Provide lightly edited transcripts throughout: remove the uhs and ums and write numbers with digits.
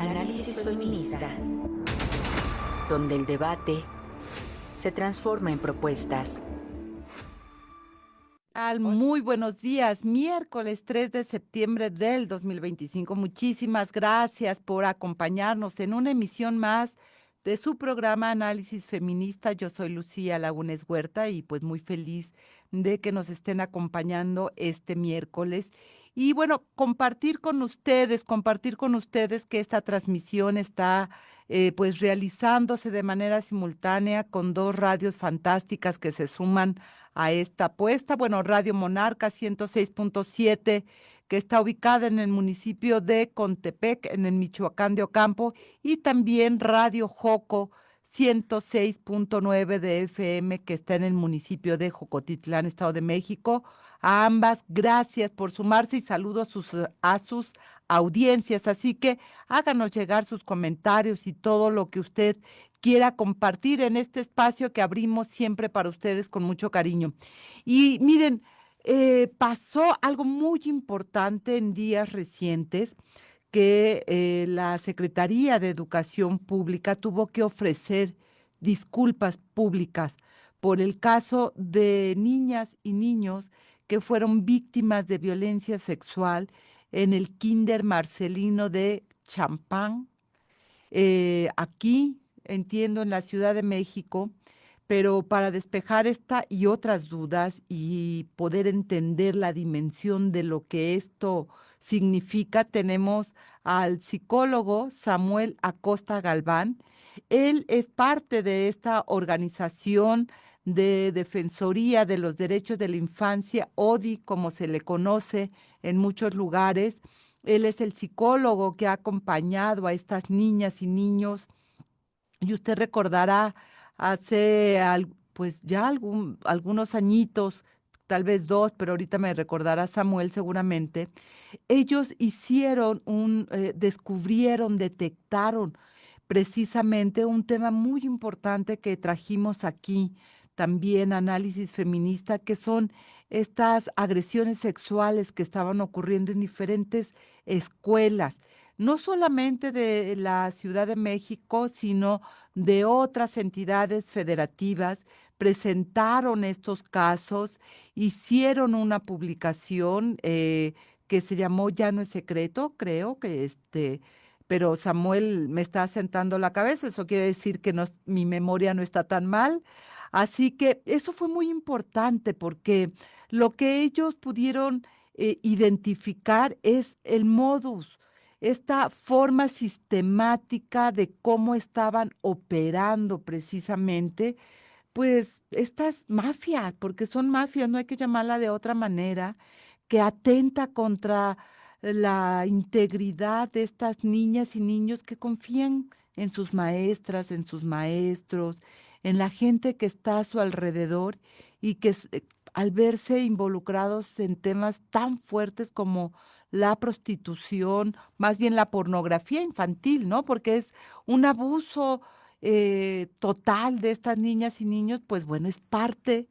Análisis feminista, donde el debate se transforma en propuestas. Muy buenos días, miércoles 3 de septiembre del 2025. Muchísimas gracias por acompañarnos en una emisión más de su programa Análisis Feminista. Yo soy Lucía Lagunes Huerta y pues muy feliz de que nos estén acompañando este miércoles. Y bueno, compartir con ustedes que esta transmisión está pues realizándose de manera simultánea con dos radios fantásticas que se suman a esta apuesta. Bueno, Radio Monarca 106.7, que está ubicada en el municipio de Contepec, en el Michoacán de Ocampo, y también Radio Joco 106.9 de FM, que está en el municipio de Jocotitlán, Estado de México. A ambas, gracias por sumarse y saludos a sus audiencias. Así que háganos llegar sus comentarios y todo lo que usted quiera compartir en este espacio que abrimos siempre para ustedes con mucho cariño. Y miren, pasó algo muy importante en días recientes que la Secretaría de Educación Pública tuvo que ofrecer disculpas públicas por el caso de niñas y niños que fueron víctimas de violencia sexual en el Kinder Marcelino de Champán, aquí, entiendo, en la Ciudad de México, pero para despejar esta y otras dudas y poder entender la dimensión de lo que esto significa, tenemos al psicólogo Samuel Acosta Galván. Él es parte de esta organización de Defensoría de los Derechos de la Infancia, ODI, como se le conoce en muchos lugares. Él es el psicólogo que ha acompañado a estas niñas y niños. Y usted recordará pues ya algunos añitos, tal vez dos, pero ahorita me recordará Samuel seguramente. Ellos descubrieron, detectaron precisamente un tema muy importante que trajimos aquí, también análisis feminista, que son estas agresiones sexuales que estaban ocurriendo en diferentes escuelas, no solamente de la Ciudad de México, sino de otras entidades federativas. Presentaron estos casos, hicieron una publicación que se llamó Ya no es secreto, creo que pero Samuel me está sentando la cabeza, eso quiere decir que mi memoria no está tan mal. Así que eso fue muy importante porque lo que ellos pudieron identificar es el modus, esta forma sistemática de cómo estaban operando precisamente, pues estas mafias, porque son mafias, no hay que llamarla de otra manera, que atenta contra la integridad de estas niñas y niños que confían en sus maestras, en sus maestros, en la gente que está a su alrededor y que al verse involucrados en temas tan fuertes como la prostitución, más bien la pornografía infantil, ¿no? Porque es un abuso total de estas niñas y niños, pues bueno, es parte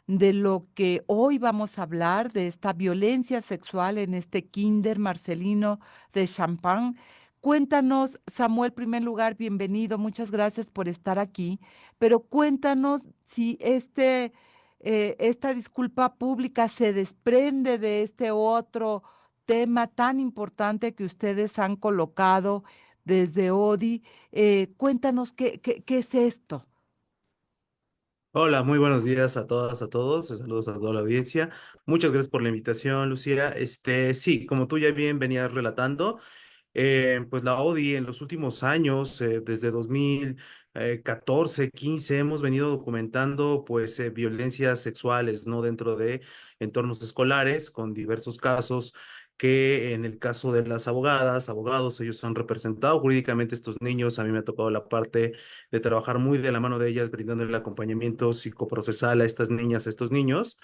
de lo que hoy vamos a hablar, de esta violencia sexual en este Kinder Marcelino de Champagne. Cuéntanos, Samuel, en primer lugar, bienvenido, muchas gracias por estar aquí, pero cuéntanos si esta disculpa pública se desprende de este otro tema tan importante que ustedes han colocado desde ODI. Cuéntanos qué es esto. Hola, muy buenos días a todas, a todos. Saludos a toda la audiencia. Muchas gracias por la invitación, Lucía. Sí, como tú ya bien venías relatando, pues la ODI en los últimos años, desde 2014, 15, hemos venido documentando pues violencias sexuales, ¿no? Dentro de entornos escolares, con diversos casos que en el caso de las abogadas, abogados, ellos han representado jurídicamente a estos niños. A mí me ha tocado la parte de trabajar muy de la mano de ellas, brindando el acompañamiento psicoprocesal a estas niñas, a estos niños.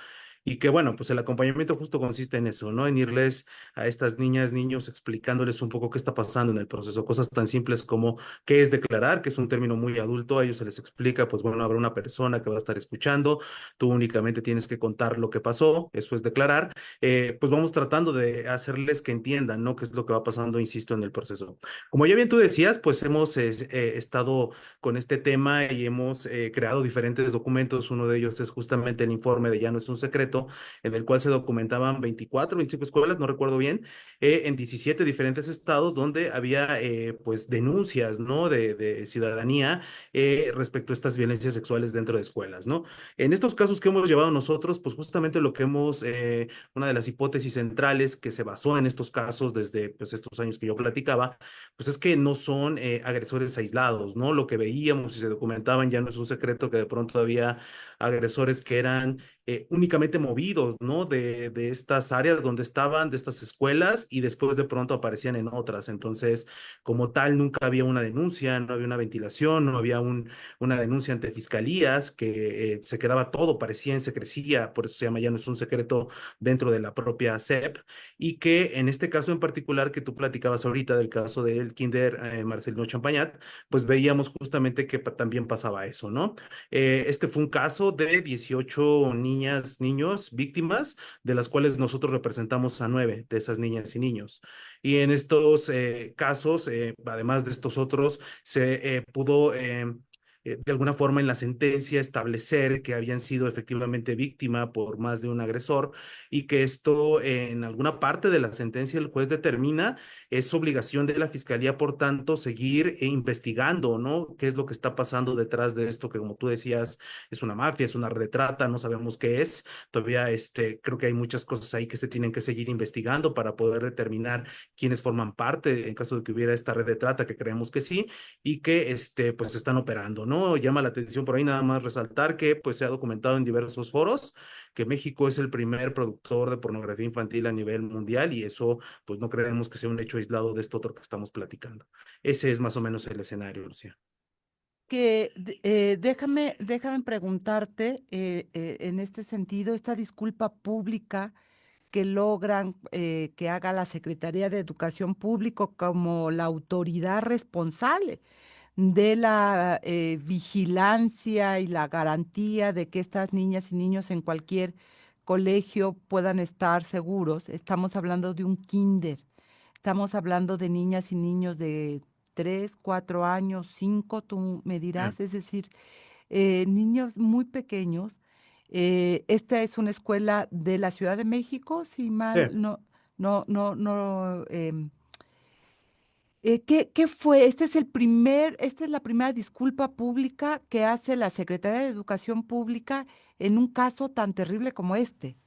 y que bueno, pues el acompañamiento justo consiste en eso, ¿no? En irles a estas niñas, niños, explicándoles un poco qué está pasando en el proceso, cosas tan simples como qué es declarar, que es un término muy adulto, a ellos se les explica, pues bueno, habrá una persona que va a estar escuchando, tú únicamente tienes que contar lo que pasó, eso es declarar, pues vamos tratando de hacerles que entiendan, ¿no? Qué es lo que va pasando, insisto, en el proceso. Como ya bien tú decías, pues hemos estado con este tema y hemos creado diferentes documentos. Uno de ellos es justamente el informe de Ya no es un secreto, en el cual se documentaban 24, 25 escuelas, no recuerdo bien, en 17 diferentes estados donde había pues denuncias, ¿no? De ciudadanía respecto a estas violencias sexuales dentro de escuelas, ¿no? En estos casos que hemos llevado nosotros, pues justamente lo que hemos, una de las hipótesis centrales que se basó en estos casos desde pues estos años que yo platicaba, pues es que no son agresores aislados, ¿no? Lo que veíamos y se documentaban ya no es un secreto que de pronto había agresores que eran únicamente movidos, ¿no? De estas áreas donde estaban, de estas escuelas, y después de pronto aparecían en otras. Entonces, como tal, nunca había una denuncia, no había una ventilación, no había una denuncia ante fiscalías, que se quedaba todo, parecía en secrecía, por eso se llama ya no es un secreto dentro de la propia SEP, y que en este caso en particular que tú platicabas ahorita del caso del Kinder Marcelino Champañat, pues veíamos justamente que también pasaba eso, ¿no? Este fue un caso de 18 niñas, niños, víctimas, de las cuales nosotros representamos a 9 de esas niñas y niños. Y en estos casos, además de estos otros, se pudo de alguna forma en la sentencia establecer que habían sido efectivamente víctima por más de un agresor y que esto en alguna parte de la sentencia el juez determina es obligación de la fiscalía, por tanto, seguir investigando, ¿no? ¿Qué es lo que está pasando detrás de esto? Que como tú decías, es una mafia, es una red de trata, no sabemos qué es. Todavía creo que hay muchas cosas ahí que se tienen que seguir investigando para poder determinar quiénes forman parte en caso de que hubiera esta red de trata, que creemos que sí, y que pues están operando, ¿no? Llama la atención por ahí nada más resaltar que pues se ha documentado en diversos foros que México es el primer productor de pornografía infantil a nivel mundial y eso pues no creemos que sea un hecho aislado de esto otro que estamos platicando. Ese es más o menos el escenario, Lucía. Déjame preguntarte en este sentido, esta disculpa pública que logran que haga la Secretaría de Educación Pública como la autoridad responsable de la vigilancia y la garantía de que estas niñas y niños en cualquier colegio puedan estar seguros. Estamos hablando de un kinder, estamos hablando de niñas y niños de 3, 4 años, 5, tú me Mm. dirás, es decir, niños muy pequeños. Esta es una escuela de la Ciudad de México, si Sí. mal no. ¿Qué fue? Esta es la primera disculpa pública que hace la Secretaría de Educación Pública en un caso tan terrible como este.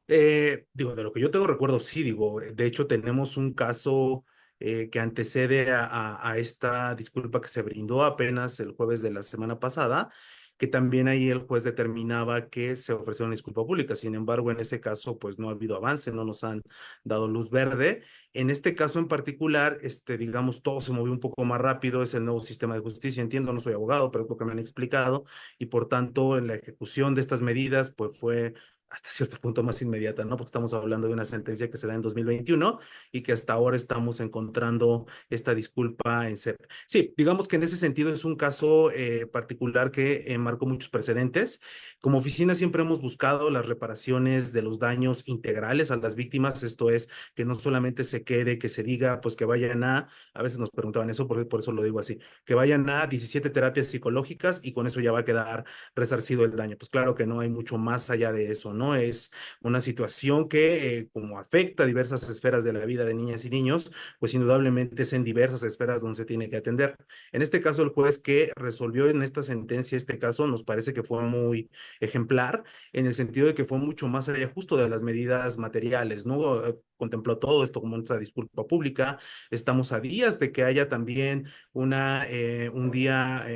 Digo, de lo que yo tengo recuerdo, sí, digo, de hecho tenemos un caso que antecede a esta disculpa que se brindó apenas el jueves de la semana pasada, que también ahí el juez determinaba que se ofreció una disculpa pública. Sin embargo, en ese caso, pues no ha habido avance, no nos han dado luz verde. En este caso en particular, digamos, todo se movió un poco más rápido, es el nuevo sistema de justicia, entiendo, no soy abogado, pero es lo que me han explicado, y por tanto, en la ejecución de estas medidas, pues fue hasta cierto punto más inmediata, ¿no? Porque estamos hablando de una sentencia que se da en 2021 y que hasta ahora estamos encontrando esta disculpa en SEP. Sí, digamos que en ese sentido es un caso particular que marcó muchos precedentes. Como oficina siempre hemos buscado las reparaciones de los daños integrales a las víctimas, esto es, que no solamente se quede, que se diga, pues que vayan a veces nos preguntaban eso, por eso lo digo así, que vayan a 17 terapias psicológicas y con eso ya va a quedar resarcido el daño. Pues claro que no hay mucho más allá de eso, ¿no? Es una situación que como afecta a diversas esferas de la vida de niñas y niños, pues indudablemente es en diversas esferas donde se tiene que atender. En este caso, el juez que resolvió en esta sentencia este caso nos parece que fue muy ejemplar en el sentido de que fue mucho más allá justo de las medidas materiales, ¿no? contempló todo esto como nuestra disculpa pública. Estamos a días de que haya también un día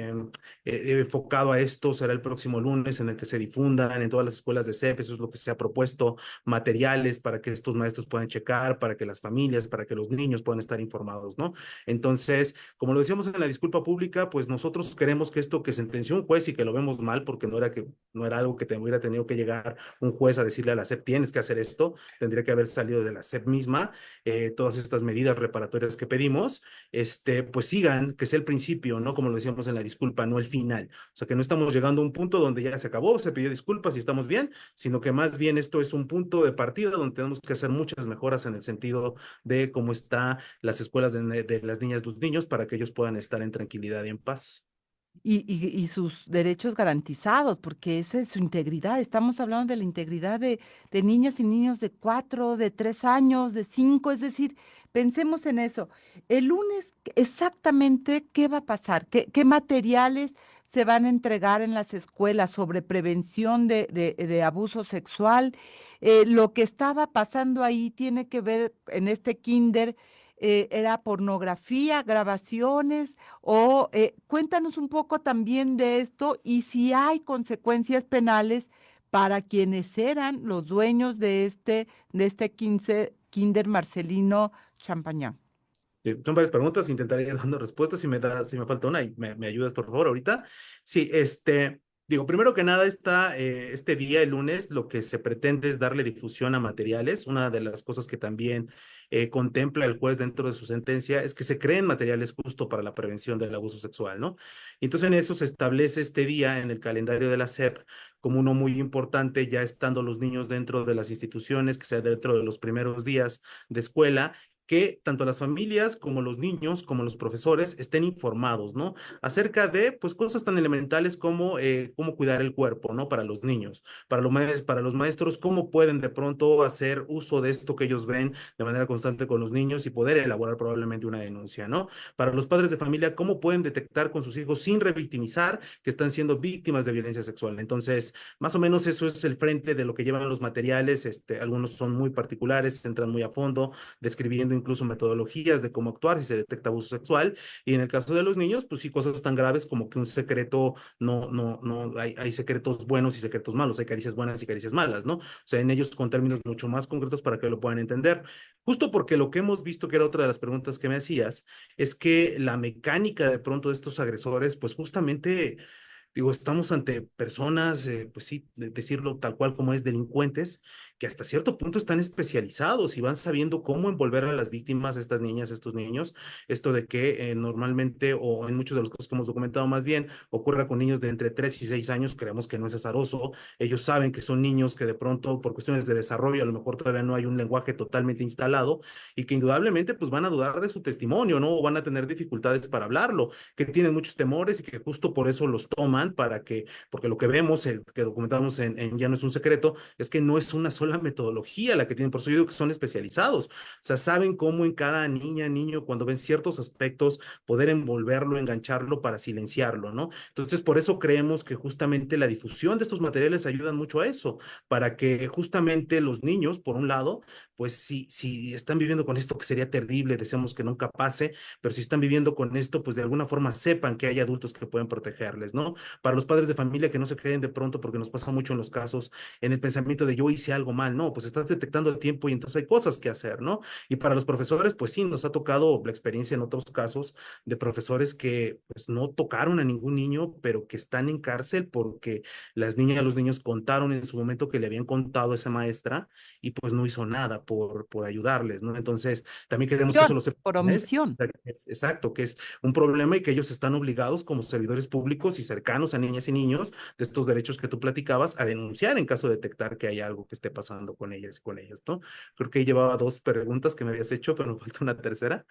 enfocado a esto, será el próximo lunes en el que se difundan en todas las escuelas de CEP, eso es lo que se ha propuesto, materiales para que estos maestros puedan checar, para que las familias, para que los niños puedan estar informados, ¿no? Entonces, como lo decíamos en la disculpa pública, pues nosotros queremos que esto que sentenció un juez y que lo vemos mal porque no era algo que te hubiera tenido que llegar un juez a decirle a la SEP, tienes que hacer esto, tendría que haber salido de la SEP misma, todas estas medidas reparatorias que pedimos, pues sigan, que sea el principio, ¿no? Como lo decíamos en la disculpa, no el final. O sea, que no estamos llegando a un punto donde ya se acabó, se pidió disculpas y estamos bien, sino que más bien esto es un punto de partida donde tenemos que hacer muchas mejoras en el sentido de cómo están las escuelas de las niñas y los niños para que ellos puedan estar en tranquilidad y en paz. Y sus derechos garantizados, porque esa es su integridad. Estamos hablando de la integridad de niñas y niños de 4, de 3 años, de 5. Es decir, pensemos en eso. El lunes, exactamente, ¿qué va a pasar? ¿Qué materiales se van a entregar en las escuelas sobre prevención de abuso sexual? Lo que estaba pasando ahí tiene que ver en este kinder. ¿Era pornografía, grabaciones? O cuéntanos un poco también de esto y si hay consecuencias penales para quienes eran los dueños de este Kinder Marcelino Champañán. Son varias preguntas, intentaré ir dando respuestas. Si me falta una y me ayudas, por favor, ahorita. Sí, digo, primero que nada, este día, el lunes, lo que se pretende es darle difusión a materiales. Una de las cosas que también contempla el juez dentro de su sentencia es que se creen materiales justo para la prevención del abuso sexual, ¿no? Entonces, en eso se establece este día en el calendario de la SEP como uno muy importante, ya estando los niños dentro de las instituciones, que sea dentro de los primeros días de escuela, que tanto las familias como los niños, como los profesores estén informados, ¿no? Acerca de, pues, cosas tan elementales como cómo cuidar el cuerpo, ¿no? Para los niños, para los maestros, cómo pueden de pronto hacer uso de esto que ellos ven de manera constante con los niños y poder elaborar probablemente una denuncia, ¿no? Para los padres de familia, cómo pueden detectar con sus hijos sin revictimizar que están siendo víctimas de violencia sexual. Entonces, más o menos eso es el frente de lo que llevan los materiales, algunos son muy particulares, entran muy a fondo, describiendo incluso metodologías de cómo actuar si se detecta abuso sexual. Y en el caso de los niños, pues sí, cosas tan graves como que un secreto, no, hay secretos buenos y secretos malos, hay caricias buenas y caricias malas, ¿no? O sea, en ellos con términos mucho más concretos para que lo puedan entender. Justo porque lo que hemos visto, que era otra de las preguntas que me hacías, es que la mecánica de pronto de estos agresores, pues justamente digo, estamos ante personas, pues sí, decirlo tal cual como es, delincuentes, que hasta cierto punto están especializados y van sabiendo cómo envolver a las víctimas, a estas niñas, a estos niños. Esto de que normalmente, o en muchos de los casos que hemos documentado más bien, ocurra con niños de entre 3 y 6 años, creemos que no es azaroso. Ellos saben que son niños que de pronto, por cuestiones de desarrollo, a lo mejor todavía no hay un lenguaje totalmente instalado y que indudablemente pues van a dudar de su testimonio, ¿no? O van a tener dificultades para hablarlo, que tienen muchos temores y que justo por eso los toman para que, porque lo que vemos, que documentamos en Ya no es un secreto, es que no es una sola metodología la que tienen, por eso yo digo que son especializados, o sea, saben cómo en cada niña, niño, cuando ven ciertos aspectos, poder envolverlo, engancharlo para silenciarlo, ¿no? Entonces, por eso creemos que justamente la difusión de estos materiales ayudan mucho a eso, para que justamente los niños, por un lado, pues si están viviendo con esto que sería terrible, deseamos que nunca pase, pero si están viviendo con esto, pues de alguna forma sepan que hay adultos que pueden protegerles, ¿no? Para los padres de familia que no se queden de pronto, porque nos pasa mucho en los casos, en el pensamiento de yo hice algo mal, no, pues estás detectando el tiempo y entonces hay cosas que hacer, ¿no? Y para los profesores, pues sí, nos ha tocado la experiencia en otros casos de profesores que pues no tocaron a ningún niño, pero que están en cárcel porque las niñas, los niños contaron en su momento que le habían contado a esa maestra y pues no hizo nada por ayudarles, ¿no? Entonces, también queremos que eso lo sepan. Por omisión. Exacto, que es un problema y que ellos están obligados como servidores públicos y cercanos a niñas y niños de estos derechos que tú platicabas a denunciar en caso de detectar que hay algo que esté pasando con ellas y con ellos, ¿no? Creo que ahí llevaba dos preguntas que me habías hecho, pero me falta una tercera.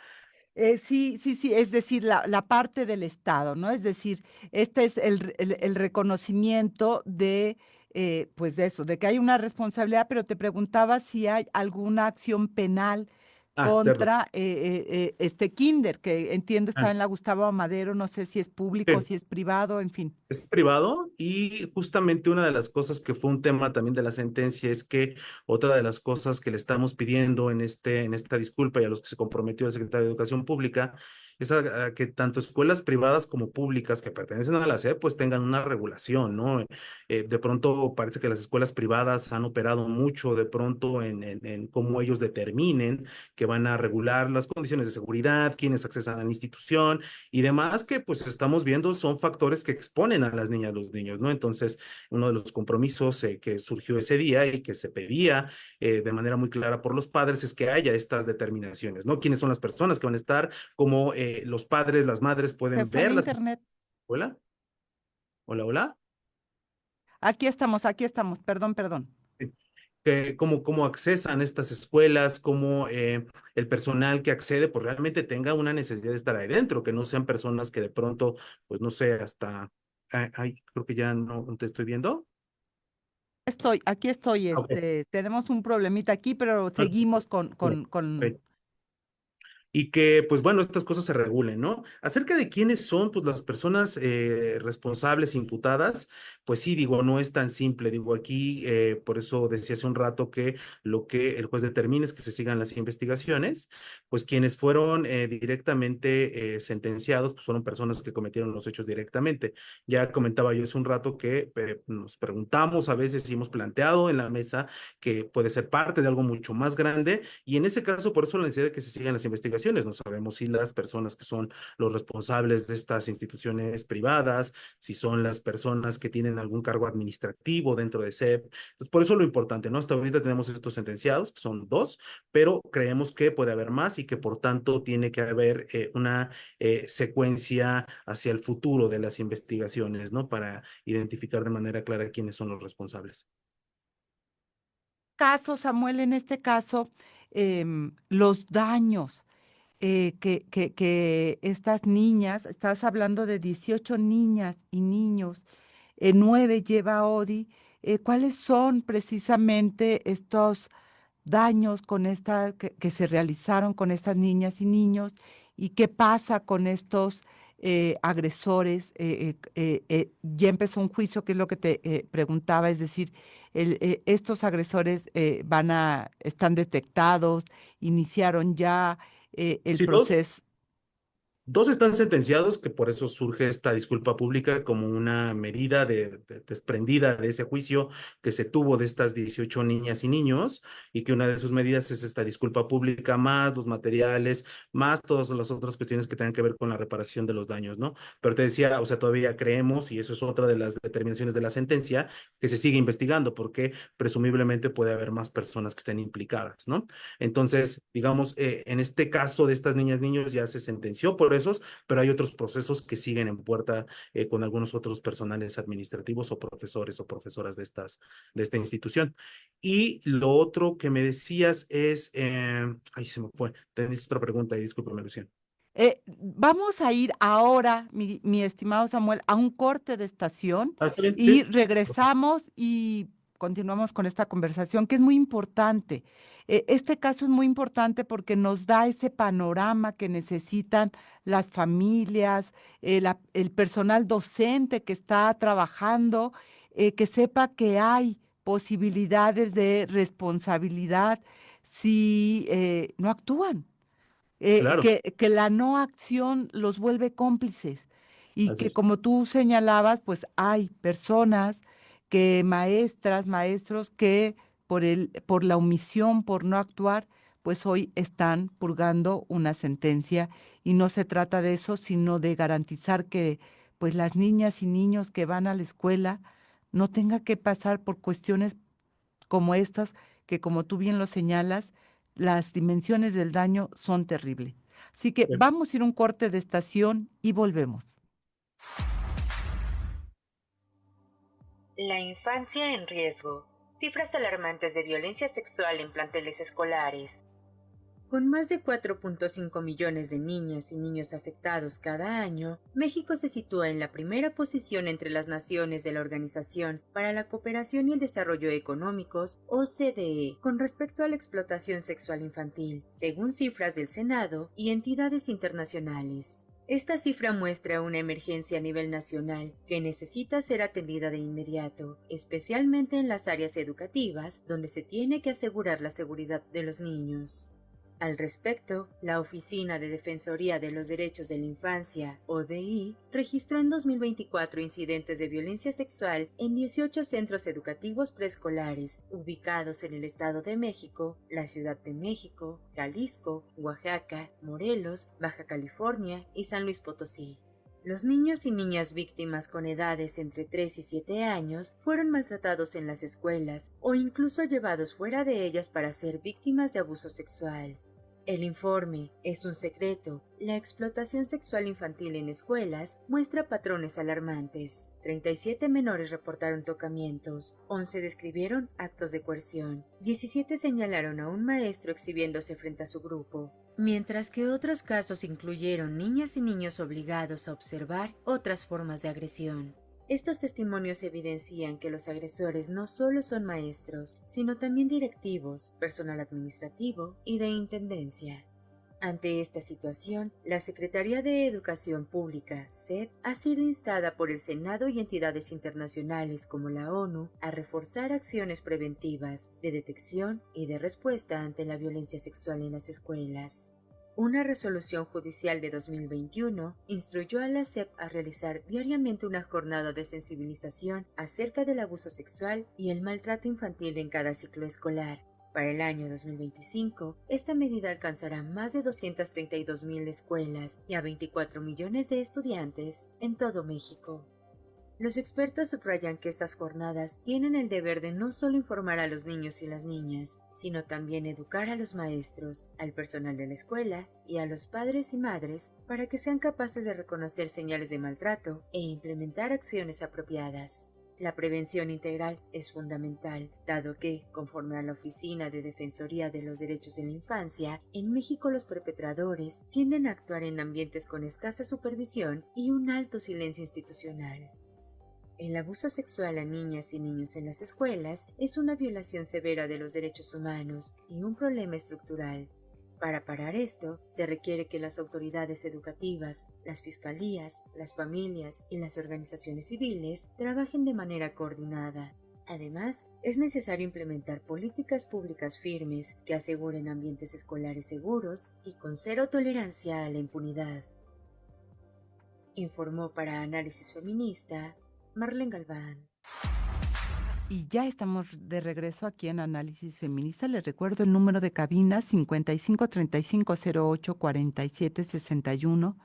Sí, sí, sí, es decir, la parte del Estado, ¿no? Es decir, este es el reconocimiento pues de eso, de que hay una responsabilidad, pero te preguntaba si hay alguna acción penal Ah, cerdo. contra este kinder, que entiendo está Ah, en la Gustavo Amadero, no sé si es público, sí. si es privado, en fin. Es privado y justamente una de las cosas que fue un tema también de la sentencia es que otra de las cosas que le estamos pidiendo en esta disculpa y a los que se comprometió el secretario de Educación Pública es a que tanto escuelas privadas como públicas que pertenecen a la SEP pues tengan una regulación, ¿no? De pronto parece que las escuelas privadas han operado mucho de pronto en cómo ellos determinen que van a regular las condiciones de seguridad, quiénes accesan a la institución y demás que pues estamos viendo son factores que exponen a las niñas, los niños, ¿no? Entonces, uno de los compromisos que surgió ese día y que se pedía de manera muy clara por los padres es que haya estas determinaciones, ¿no? ¿Quiénes son las personas que van a estar? Cómo los padres, las madres Se pueden fue el ver la internet. escuela. Hola, hola. Aquí estamos, perdón, perdón. Sí. Cómo accesan estas escuelas, cómo el personal que accede, pues realmente tenga una necesidad de estar ahí dentro, que no sean personas que de pronto, pues no sé, hasta, ay, creo que ya no te estoy viendo. Aquí estoy, Ah, ok. tenemos un problemita aquí, pero Ah, seguimos ok. Y que, pues bueno, estas cosas se regulen, ¿no? Acerca de quiénes son, pues las personas responsables, imputadas, pues sí, digo, no es tan simple, digo, aquí, por eso decía hace un rato que lo que el juez determina es que se sigan las investigaciones, pues quienes fueron directamente sentenciados, pues fueron personas que cometieron los hechos directamente. Ya comentaba yo hace un rato que nos preguntamos a veces y hemos planteado en la mesa que puede ser parte de algo mucho más grande y en ese caso, por eso la necesidad de que se sigan las investigaciones. No sabemos si las personas que son los responsables de estas instituciones privadas, si son las personas que tienen algún cargo administrativo dentro de SEP. Entonces, por eso lo importante, ¿no? Hasta ahorita tenemos estos sentenciados, que son dos, pero creemos que puede haber más y que por tanto tiene que haber una secuencia hacia el futuro de las investigaciones, ¿no? Para identificar de manera clara quiénes son los responsables. caso, Samuel, en este caso, los daños que estas niñas, estás hablando de 18 niñas y niños, 9 lleva Odi, ¿cuáles son precisamente estos daños con que se realizaron con estas niñas y niños y qué pasa con estos agresores? Ya empezó un juicio, que es lo que te preguntaba, es decir, estos agresores están detectados, iniciaron ya el Sí, dos. proceso. Dos están sentenciados, que por eso surge esta disculpa pública como una medida desprendida de ese juicio que se tuvo de estas 18 niñas y niños, y que una de sus medidas es esta disculpa pública, más los materiales, más todas las otras cuestiones que tengan que ver con la reparación de los daños, ¿no? Pero te decía, o sea, todavía creemos, y eso es otra de las determinaciones de la sentencia, que se sigue investigando, porque presumiblemente puede haber más personas que estén implicadas, ¿no? Entonces, digamos, en este caso de estas niñas, niños, ya se sentenció por esos, pero hay otros procesos que siguen en puerta con algunos otros personales administrativos o profesores o profesoras de esta institución. Y lo otro que me decías es, ay, se me fue, tenés otra pregunta y discúlpame, Luciano. Vamos a ir ahora, mi estimado Samuel, a un corte de estación Ah, está bien, y sí. regresamos y continuamos con esta conversación que es muy importante. Este caso es muy importante porque nos da ese panorama que necesitan las familias, el personal docente que está trabajando, que sepa que hay posibilidades de responsabilidad si no actúan, Claro, que la no acción los vuelve cómplices y así que es. como tú señalabas, pues hay personas que maestras, maestros que por la omisión, por no actuar, pues hoy están purgando una sentencia y no se trata de eso, sino de garantizar que pues las niñas y niños que van a la escuela no tengan que pasar por cuestiones como estas, que como tú bien lo señalas, las dimensiones del daño son terribles. Así que Bien. vamos a ir a un corte de estación y volvemos. La infancia en riesgo. Cifras alarmantes de violencia sexual en planteles escolares. Con más de 4.5 millones de niñas y niños afectados cada año, México se sitúa en la primera posición entre las naciones de la Organización para la Cooperación y el Desarrollo Económicos, OCDE, con respecto a la explotación sexual infantil, según cifras del Senado y entidades internacionales. Esta cifra muestra una emergencia a nivel nacional que necesita ser atendida de inmediato, especialmente en las áreas educativas, donde se tiene que asegurar la seguridad de los niños. Al respecto, la Oficina de Defensoría de los Derechos de la Infancia, ODI, registró en 2024 incidentes de violencia sexual en 18 centros educativos preescolares ubicados en el Estado de México, la Ciudad de México, Jalisco, Oaxaca, Morelos, Baja California y San Luis Potosí. Los niños y niñas víctimas con edades entre 3 y 7 años fueron maltratados en las escuelas o incluso llevados fuera de ellas para ser víctimas de abuso sexual. El informe Es un secreto. La explotación sexual infantil en escuelas muestra patrones alarmantes. 37 menores reportaron tocamientos, 11 describieron actos de coerción, 17 señalaron a un maestro exhibiéndose frente a su grupo, mientras que otros casos incluyeron niñas y niños obligados a observar otras formas de agresión. Estos testimonios evidencian que los agresores no solo son maestros, sino también directivos, personal administrativo y de intendencia. Ante esta situación, la Secretaría de Educación Pública, SEP, ha sido instada por el Senado y entidades internacionales como la ONU a reforzar acciones preventivas, de detección y de respuesta ante la violencia sexual en las escuelas. Una resolución judicial de 2021 instruyó a la SEP a realizar diariamente una jornada de sensibilización acerca del abuso sexual y el maltrato infantil en cada ciclo escolar. Para el año 2025, esta medida alcanzará más de 232,000 escuelas y a 24 millones de estudiantes en todo México. Los expertos subrayan que estas jornadas tienen el deber de no solo informar a los niños y las niñas, sino también educar a los maestros, al personal de la escuela y a los padres y madres para que sean capaces de reconocer señales de maltrato e implementar acciones apropiadas. La prevención integral es fundamental, dado que, conforme a la Oficina de Defensoría de los Derechos de la Infancia, en México los perpetradores tienden a actuar en ambientes con escasa supervisión y un alto silencio institucional. El abuso sexual a niñas y niños en las escuelas es una violación severa de los derechos humanos y un problema estructural. Para parar esto, se requiere que las autoridades educativas, las fiscalías, las familias y las organizaciones civiles trabajen de manera coordinada. Además, es necesario implementar políticas públicas firmes que aseguren ambientes escolares seguros y con cero tolerancia a la impunidad. Informó para Análisis Feminista Marlene Galván. Y ya estamos de regreso aquí en Análisis Feminista. Les recuerdo el número de cabina 5535084761.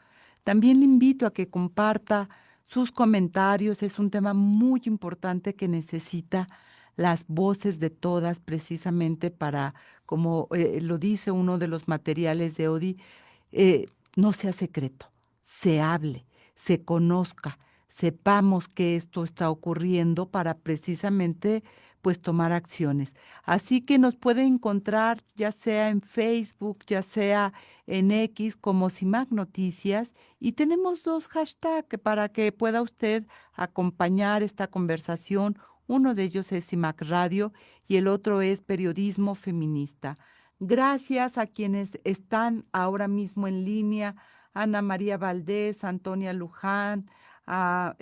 También le invito a que comparta sus comentarios. Es un tema muy importante que necesita las voces de todas precisamente para, como lo dice uno de los materiales de ODI, no sea secreto, se hable, se conozca, sepamos que esto está ocurriendo para precisamente pues tomar acciones. Así que nos puede encontrar ya sea en Facebook, ya sea en X como CIMAC Noticias y tenemos dos hashtags para que pueda usted acompañar esta conversación. Uno de ellos es CIMAC Radio y el otro es Periodismo Feminista. Gracias a quienes están ahora mismo en línea, Ana María Valdés, Antonia Luján, a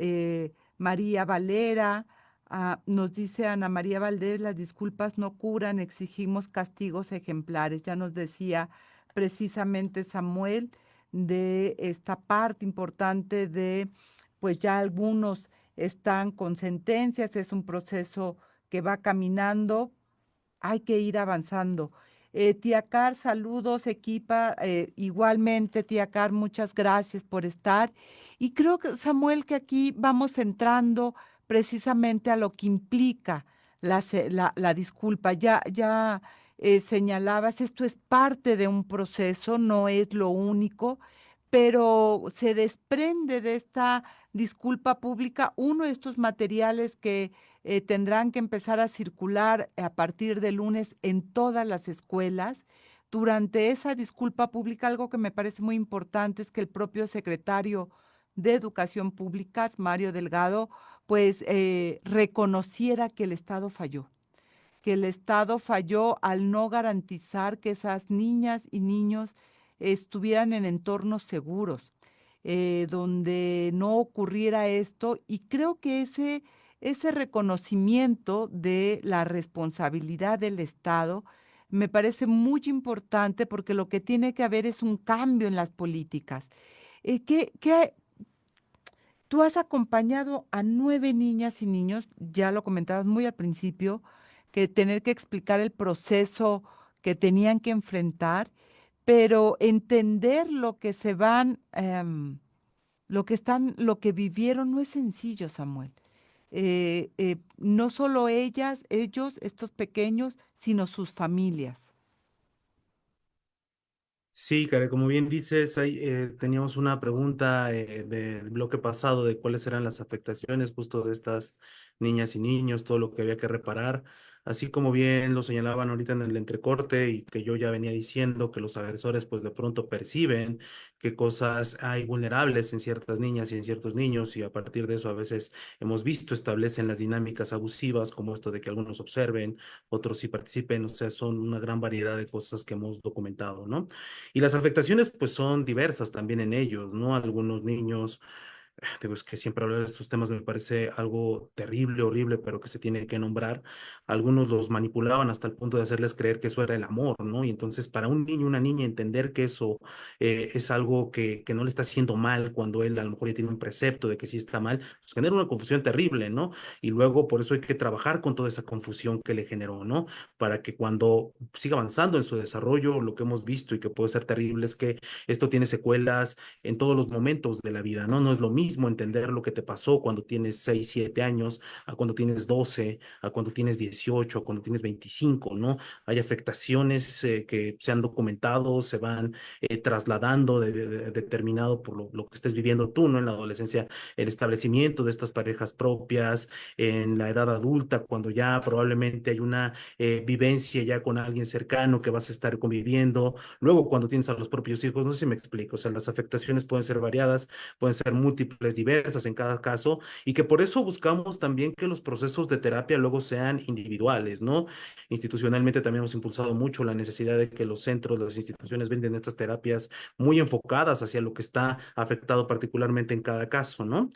María Valera. Nos dice Ana María Valdés, las disculpas no curan, exigimos castigos ejemplares. Ya nos decía precisamente Samuel de esta parte importante de, pues ya algunos están con sentencias, es un proceso que va caminando, hay que ir avanzando. Tía Car, saludos, equipa. Igualmente, tía Car, muchas gracias por estar. Y creo que, Samuel, que aquí vamos entrando precisamente a lo que implica la disculpa. Ya señalabas, esto es parte de un proceso, no es lo único, pero se desprende de esta disculpa pública uno de estos materiales que tendrán que empezar a circular a partir de lunes en todas las escuelas, durante esa disculpa pública, algo que me parece muy importante es que el propio secretario de Educación Pública, Mario Delgado, pues reconociera que el Estado falló, que el Estado falló al no garantizar que esas niñas y niños estuvieran en entornos seguros, donde no ocurriera esto. Y creo que ese reconocimiento de la responsabilidad del Estado me parece muy importante porque lo que tiene que haber es un cambio en las políticas. ¿Qué Tú has acompañado a 9 niñas y niños, ya lo comentabas muy al principio, que tener que explicar el proceso que tenían que enfrentar, pero entender lo que se van, lo que vivieron no es sencillo, Samuel. No solo ellas, ellos, estos pequeños, sino sus familias. Sí, Karen, como bien dices, teníamos una pregunta del bloque pasado de cuáles eran las afectaciones justo de estas niñas y niños, todo lo que había que reparar, así como bien lo señalaban ahorita en el entrecorte y que yo ya venía diciendo que los agresores pues de pronto perciben qué cosas hay vulnerables en ciertas niñas y en ciertos niños y a partir de eso a veces hemos visto establecen las dinámicas abusivas como esto de que algunos observen, otros sí participen, o sea, son una gran variedad de cosas que hemos documentado, ¿no? Y las afectaciones pues son diversas también en ellos, ¿no? Algunos niños digo, es que siempre hablar de estos temas me parece algo terrible, horrible, pero que se tiene que nombrar. Algunos los manipulaban hasta el punto de hacerles creer que eso era el amor, ¿no? Y entonces para un niño, una niña, entender que eso es algo que no le está haciendo mal cuando él a lo mejor ya tiene un precepto de que sí está mal, pues genera una confusión terrible, ¿no? Y luego por eso hay que trabajar con toda esa confusión que le generó, ¿no? Para que cuando siga avanzando en su desarrollo, lo que hemos visto y que puede ser terrible es que esto tiene secuelas en todos los momentos de la vida, ¿no? No es lo mismo entender lo que te pasó cuando tienes 6 7 años, a cuando tienes 12 a cuando tienes 18 a cuando tienes 25, ¿no? Hay afectaciones que se han documentado, se van trasladando determinado por lo que estés viviendo tú, ¿no? En la adolescencia, el establecimiento de estas parejas propias, en la edad adulta, cuando ya probablemente hay una vivencia ya con alguien cercano que vas a estar conviviendo, luego cuando tienes a los propios hijos, no sé si me explico, o sea, las afectaciones pueden ser variadas, pueden ser múltiples, diversas en cada caso, y que por eso buscamos también que los procesos de terapia luego sean individuales, ¿no? Institucionalmente también hemos impulsado mucho la necesidad de que los centros, las instituciones venden estas terapias muy enfocadas hacia lo que está afectado particularmente en cada caso, ¿no?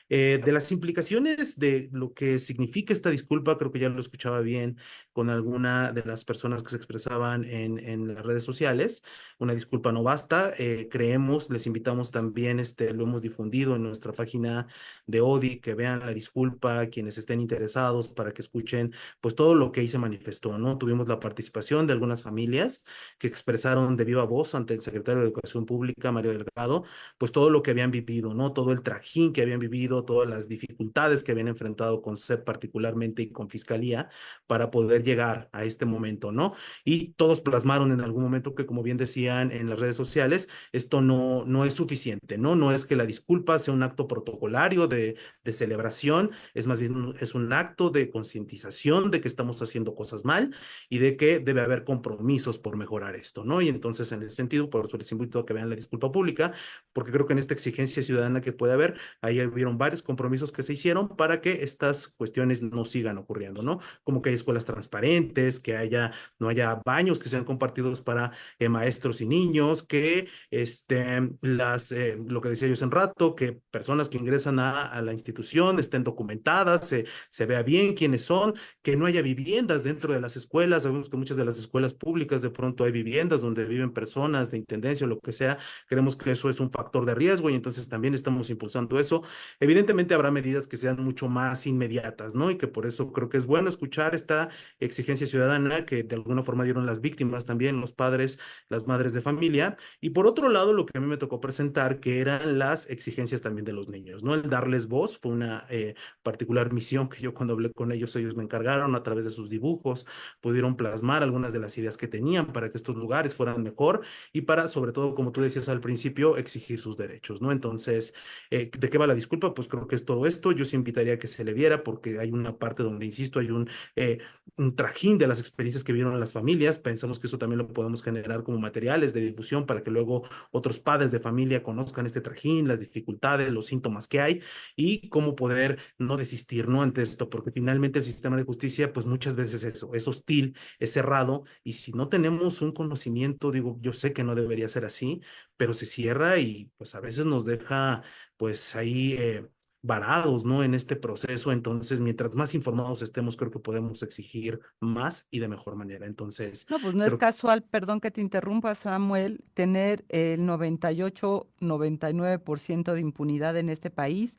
De las implicaciones de lo que significa esta disculpa, creo que ya lo escuchaba bien con alguna de las personas que se expresaban en las redes sociales. Una disculpa no basta. Creemos, les invitamos también, lo hemos difundido en nuestra página de ODI, que vean la disculpa, quienes estén interesados para que escuchen pues todo lo que ahí se manifestó, ¿no? Tuvimos la participación de algunas familias que expresaron de viva voz ante el secretario de Educación Pública, Mario Delgado, pues todo lo que habían vivido, ¿no? Todo el trajín que habían vivido, todas las dificultades que habían enfrentado con SEP particularmente y con Fiscalía para poder llegar a este momento, ¿no? Y todos plasmaron en algún momento que, como bien decían en las redes sociales, esto no es suficiente, ¿no? No es que la disculpa sea un acto protocolario de celebración, es más bien es un acto de concientización de que estamos haciendo cosas mal y de que debe haber compromisos por mejorar esto, ¿no? Y entonces, en ese sentido, por eso les invito a que vean la disculpa pública, porque creo que en esta exigencia ciudadana que puede haber, ahí hubieron varios compromisos que se hicieron para que estas cuestiones no sigan ocurriendo, ¿no? Como que hay escuelas transparentes, que no haya baños que sean compartidos para maestros y niños, que lo que decía yo hace un rato, que personas que ingresan a la institución estén documentadas, se vea bien quiénes son, que no haya viviendas dentro de las escuelas. Sabemos que muchas de las escuelas públicas de pronto hay viviendas donde viven personas de intendencia o lo que sea. Creemos que eso es un factor de riesgo y entonces también estamos impulsando eso. Evidentemente habrá medidas que sean mucho más inmediatas, ¿no? Y que por eso creo que es bueno escuchar esta exigencia ciudadana que de alguna forma dieron las víctimas también, los padres, las madres de familia. Y por otro lado, lo que a mí me tocó presentar, que eran las exigencias también de los niños, ¿no? El darles voz fue una particular misión que yo cuando hablé con ellos me encargaron a través de sus dibujos, pudieron plasmar algunas de las ideas que tenían para que estos lugares fueran mejor y para, sobre todo, como tú decías al principio, exigir sus derechos, ¿no? Entonces, ¿de qué va la disculpa? Pues menos creo que es todo esto. Yo sí invitaría a que se le viera porque hay una parte donde, insisto, hay un trajín de las experiencias que vieron las familias. Pensamos que eso también lo podemos generar como materiales de difusión para que luego otros padres de familia conozcan este trajín, las dificultades, los síntomas que hay y cómo poder no desistir, ¿no? Ante esto, porque finalmente el sistema de justicia, pues muchas veces eso, es hostil, es cerrado y si no tenemos un conocimiento, digo, yo sé que no debería ser así, pero se cierra y pues a veces nos deja pues ahí varados, ¿no? En este proceso. Entonces, mientras más informados estemos, creo que podemos exigir más y de mejor manera. Entonces, No, pues no es creo que casual, perdón que te interrumpa, Samuel, tener el 98, 99% de impunidad en este país.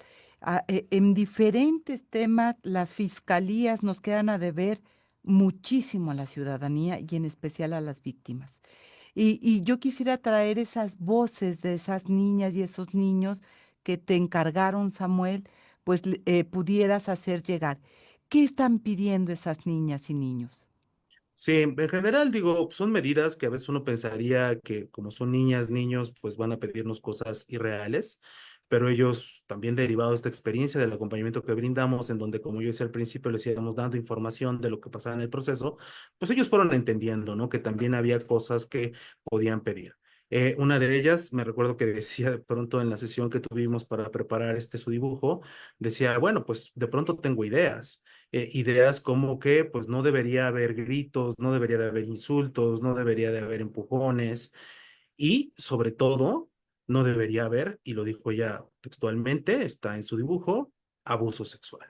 En diferentes temas, las fiscalías nos quedan a deber muchísimo a la ciudadanía y en especial a las víctimas. Y yo quisiera traer esas voces de esas niñas y esos niños que te encargaron, Samuel, pues pudieras hacer llegar. ¿Qué están pidiendo esas niñas y niños? sí, en general digo, son medidas que a veces uno pensaría que como son niñas, niños, pues van a pedirnos cosas irreales, pero ellos también derivado de esta experiencia del acompañamiento que brindamos, en donde como yo decía al principio, les íbamos dando información de lo que pasaba en el proceso, pues ellos fueron entendiendo, ¿no? Que también había cosas que podían pedir. Una de ellas, me recuerdo que decía de pronto en la sesión que tuvimos para preparar su dibujo, decía, bueno, pues de pronto tengo ideas ideas como que pues no debería haber gritos, no debería de haber insultos, no debería de haber empujones y sobre todo no debería haber, y lo dijo ella textualmente, está en su dibujo, abuso sexual.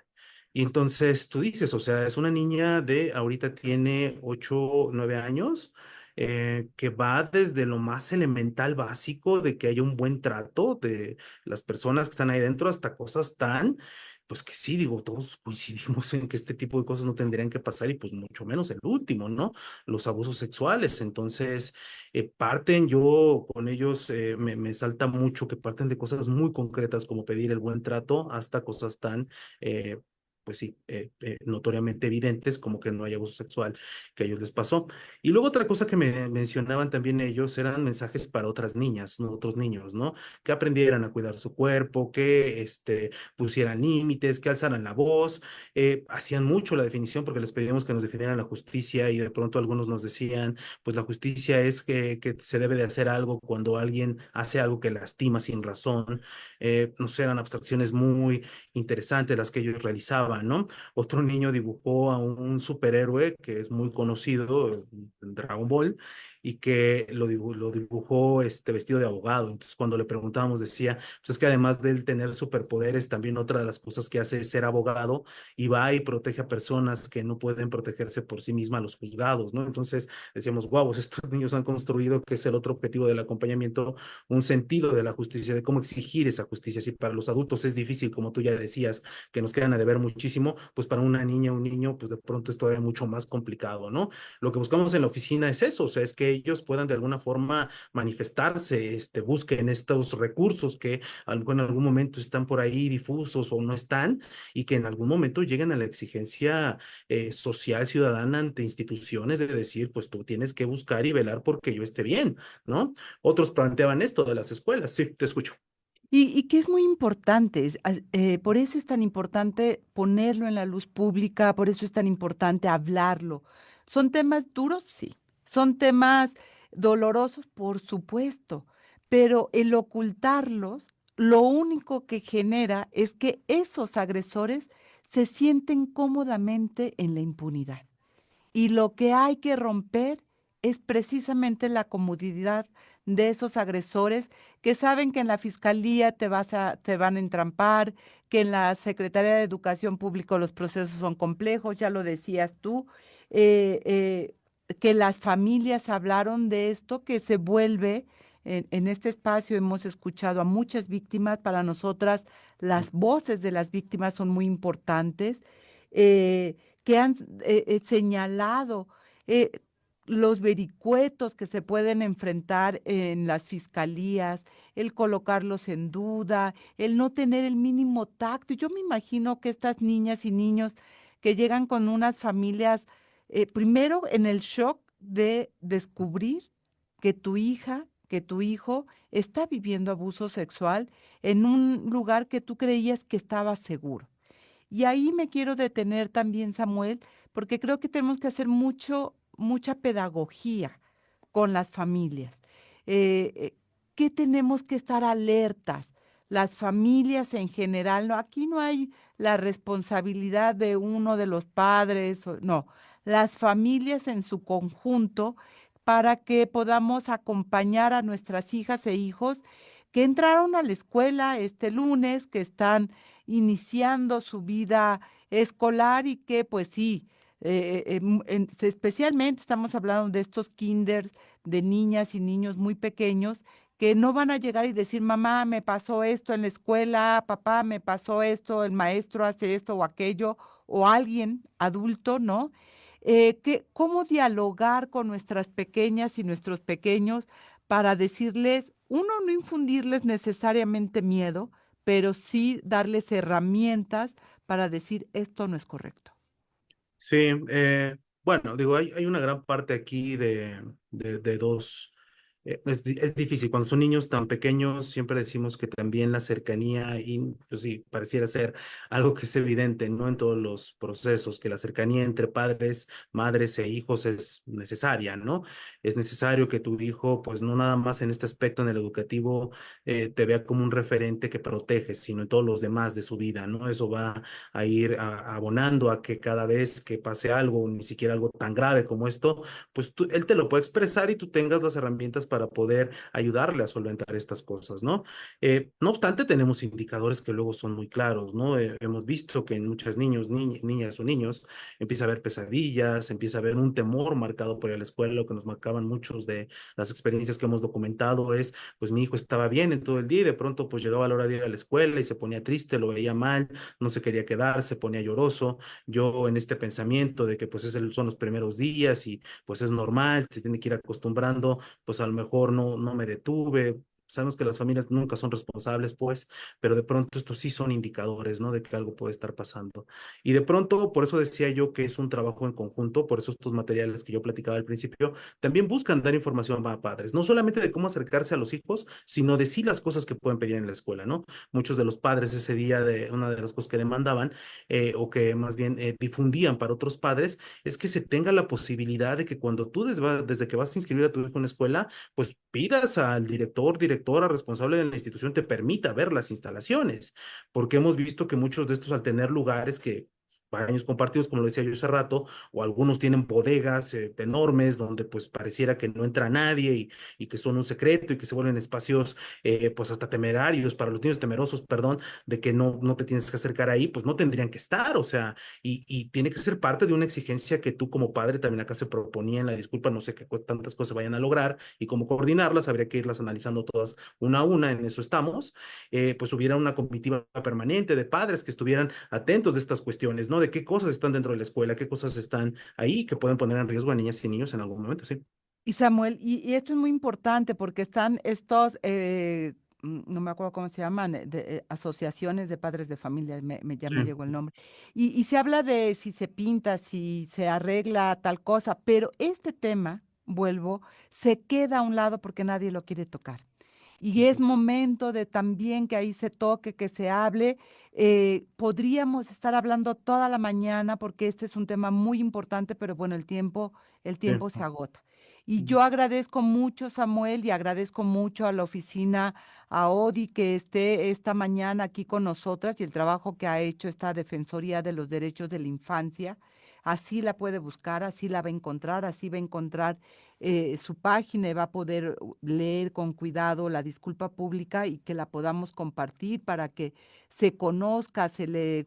Y entonces tú dices, o sea, es una niña de ahorita tiene 8 9 años, que va desde lo más elemental básico de que haya un buen trato de las personas que están ahí dentro hasta cosas tan pues que sí, digo, todos coincidimos en que este tipo de cosas no tendrían que pasar y pues mucho menos el último, ¿no? Los abusos sexuales. Entonces, parten, yo con ellos me salta mucho que parten de cosas muy concretas como pedir el buen trato hasta cosas tan, pues sí, notoriamente evidentes como que no hay abuso sexual que a ellos les pasó. Y luego otra cosa que me mencionaban también ellos eran mensajes para otras niñas, ¿no? Otros niños, ¿no? Que aprendieran a cuidar su cuerpo, que pusieran límites, que alzaran la voz. Hacían mucho la definición porque les pedíamos que nos definieran la justicia y de pronto algunos nos decían, pues la justicia es que se debe de hacer algo cuando alguien hace algo que lastima sin razón. No sé, eran abstracciones muy interesantes las que ellos realizaban, ¿no? Otro niño dibujó a un superhéroe que es muy conocido, en Dragon Ball, y que lo dibujó vestido de abogado. Entonces, cuando le preguntábamos, decía, pues es que además de él tener superpoderes, también otra de las cosas que hace es ser abogado y va y protege a personas que no pueden protegerse por sí mismas, los juzgados, ¿no? Entonces, decíamos, wow, estos niños han construido, que es el otro objetivo del acompañamiento, un sentido de la justicia, de cómo exigir esa justicia. Si para los adultos es difícil, como tú ya decías, que nos quedan a deber muchísimo, pues para una niña, un niño, pues de pronto es todavía mucho más complicado, ¿no? Lo que buscamos en la oficina es eso, o sea, es que ellos puedan de alguna forma manifestarse, busquen estos recursos que en algún momento están por ahí difusos o no están, y que en algún momento lleguen a la exigencia social, ciudadana ante instituciones de decir, pues tú tienes que buscar y velar porque yo esté bien, ¿no? Otros planteaban esto de las escuelas. Sí, te escucho. Y que es muy importante, por eso es tan importante ponerlo en la luz pública, por eso es tan importante hablarlo. ¿Son temas duros? Sí. ¿Son temas dolorosos? Por supuesto. Pero el ocultarlos, lo único que genera es que esos agresores se sienten cómodamente en la impunidad. Y lo que hay que romper es precisamente la comodidad de esos agresores que saben que en la fiscalía te van a entrampar, que en la Secretaría de Educación Pública los procesos son complejos, ya lo decías tú, que las familias hablaron de esto, que se vuelve, en este espacio hemos escuchado a muchas víctimas, para nosotras las voces de las víctimas son muy importantes. eh, que han señalado eh, los vericuetos que se pueden enfrentar en las fiscalías, el colocarlos en duda, el no tener el mínimo tacto. Y yo me imagino que estas niñas y niños que llegan con unas familias, primero en el shock de descubrir que tu hija que tu hijo está viviendo abuso sexual en un lugar que tú creías que estaba seguro. Y ahí me quiero detener también, Samuel, porque creo que tenemos que hacer mucha pedagogía con las familias. ¿Qué tenemos que estar alertas? Las familias en general, no, aquí no hay la responsabilidad de uno de los padres, no, las familias en su conjunto para que podamos acompañar a nuestras hijas e hijos que entraron a la escuela este lunes, que están iniciando su vida escolar y que pues sí, especialmente estamos hablando de estos kinders, de niñas y niños muy pequeños que no van a llegar y decir, mamá, me pasó esto en la escuela, papá, me pasó esto, el maestro hace esto o aquello, o alguien adulto, ¿no? ¿Cómo dialogar con nuestras pequeñas y nuestros pequeños para decirles, uno, no infundirles necesariamente miedo, pero sí darles herramientas para decir, esto no es correcto? Sí, bueno, digo, hay una gran parte aquí de dos. Es difícil, cuando son niños tan pequeños, siempre decimos que también la cercanía, y pues sí, pareciera ser algo que es evidente, ¿no? En todos los procesos, que la cercanía entre padres, madres e hijos es necesaria, ¿no? Es necesario que tu hijo, pues no nada más en este aspecto, en el educativo, te vea como un referente que protege, sino en todos los demás de su vida, ¿no? Eso va a ir abonando a que cada vez que pase algo, ni siquiera algo tan grave como esto, pues él te lo puede expresar y tú tengas las herramientas para poder ayudarle a solventar estas cosas, ¿no? No obstante, tenemos indicadores que luego son muy claros, ¿no? Hemos visto que en muchos niños, niñas o niños empieza a haber pesadillas, empieza a haber un temor marcado por ir a la escuela. Lo que nos marcaban muchos de las experiencias que hemos documentado es, pues mi hijo estaba bien en todo el día y de pronto pues llegaba la hora de ir a la escuela y se ponía triste, lo veía mal, no se quería quedar, se ponía lloroso. Yo en este pensamiento de que pues son los primeros días y pues es normal, se tiene que ir acostumbrando, pues a lo mejor no me detuve. Sabemos que las familias nunca son responsables, pues, pero de pronto estos sí son indicadores, ¿no? De que algo puede estar pasando. Y de pronto, por eso decía yo que es un trabajo en conjunto, por eso estos materiales que yo platicaba al principio, también buscan dar información a padres, no solamente de cómo acercarse a los hijos, sino de sí las cosas que pueden pedir en la escuela, ¿no? Muchos de los padres ese día, una de las cosas que demandaban, o que más bien difundían para otros padres, es que se tenga la posibilidad de que cuando tú desde que vas a inscribir a tu hijo en la escuela, pues pidas al director, directora responsable de la institución te permita ver las instalaciones, porque hemos visto que muchos de estos al tener lugares que baños compartidos, como lo decía yo hace rato, o algunos tienen bodegas enormes donde pues pareciera que no entra nadie y que son un secreto y que se vuelven espacios pues hasta temerarios para los niños temerosos, perdón, de que no te tienes que acercar ahí, pues no tendrían que estar, o sea, y tiene que ser parte de una exigencia que tú como padre también acá se proponía en la disculpa, no sé qué tantas cosas vayan a lograr y cómo coordinarlas, habría que irlas analizando todas una a una, en eso estamos, pues hubiera una comitiva permanente de padres que estuvieran atentos de estas cuestiones, ¿no? De qué cosas están dentro de la escuela, qué cosas están ahí que pueden poner en riesgo a niñas y niños en algún momento, sí. Y Samuel, y esto es muy importante porque están estos, no me acuerdo cómo se llaman, asociaciones de padres de familia, ya me Sí. llegó el nombre, y se habla de si se pinta, si se arregla tal cosa, pero este tema, vuelvo, se queda a un lado porque nadie lo quiere tocar. Y es momento de también que ahí se toque, que se hable. Podríamos estar hablando toda la mañana porque este es un tema muy importante, pero bueno, el Sí. tiempo se agota. Y yo agradezco mucho, Samuel, y agradezco mucho a la oficina, a Odi, que esté esta mañana aquí con nosotras y el trabajo que ha hecho esta Defensoría de los Derechos de la Infancia. Así la puede buscar, así la va a encontrar, así va a encontrar su página y va a poder leer con cuidado la disculpa pública y que la podamos compartir para que se conozca, se le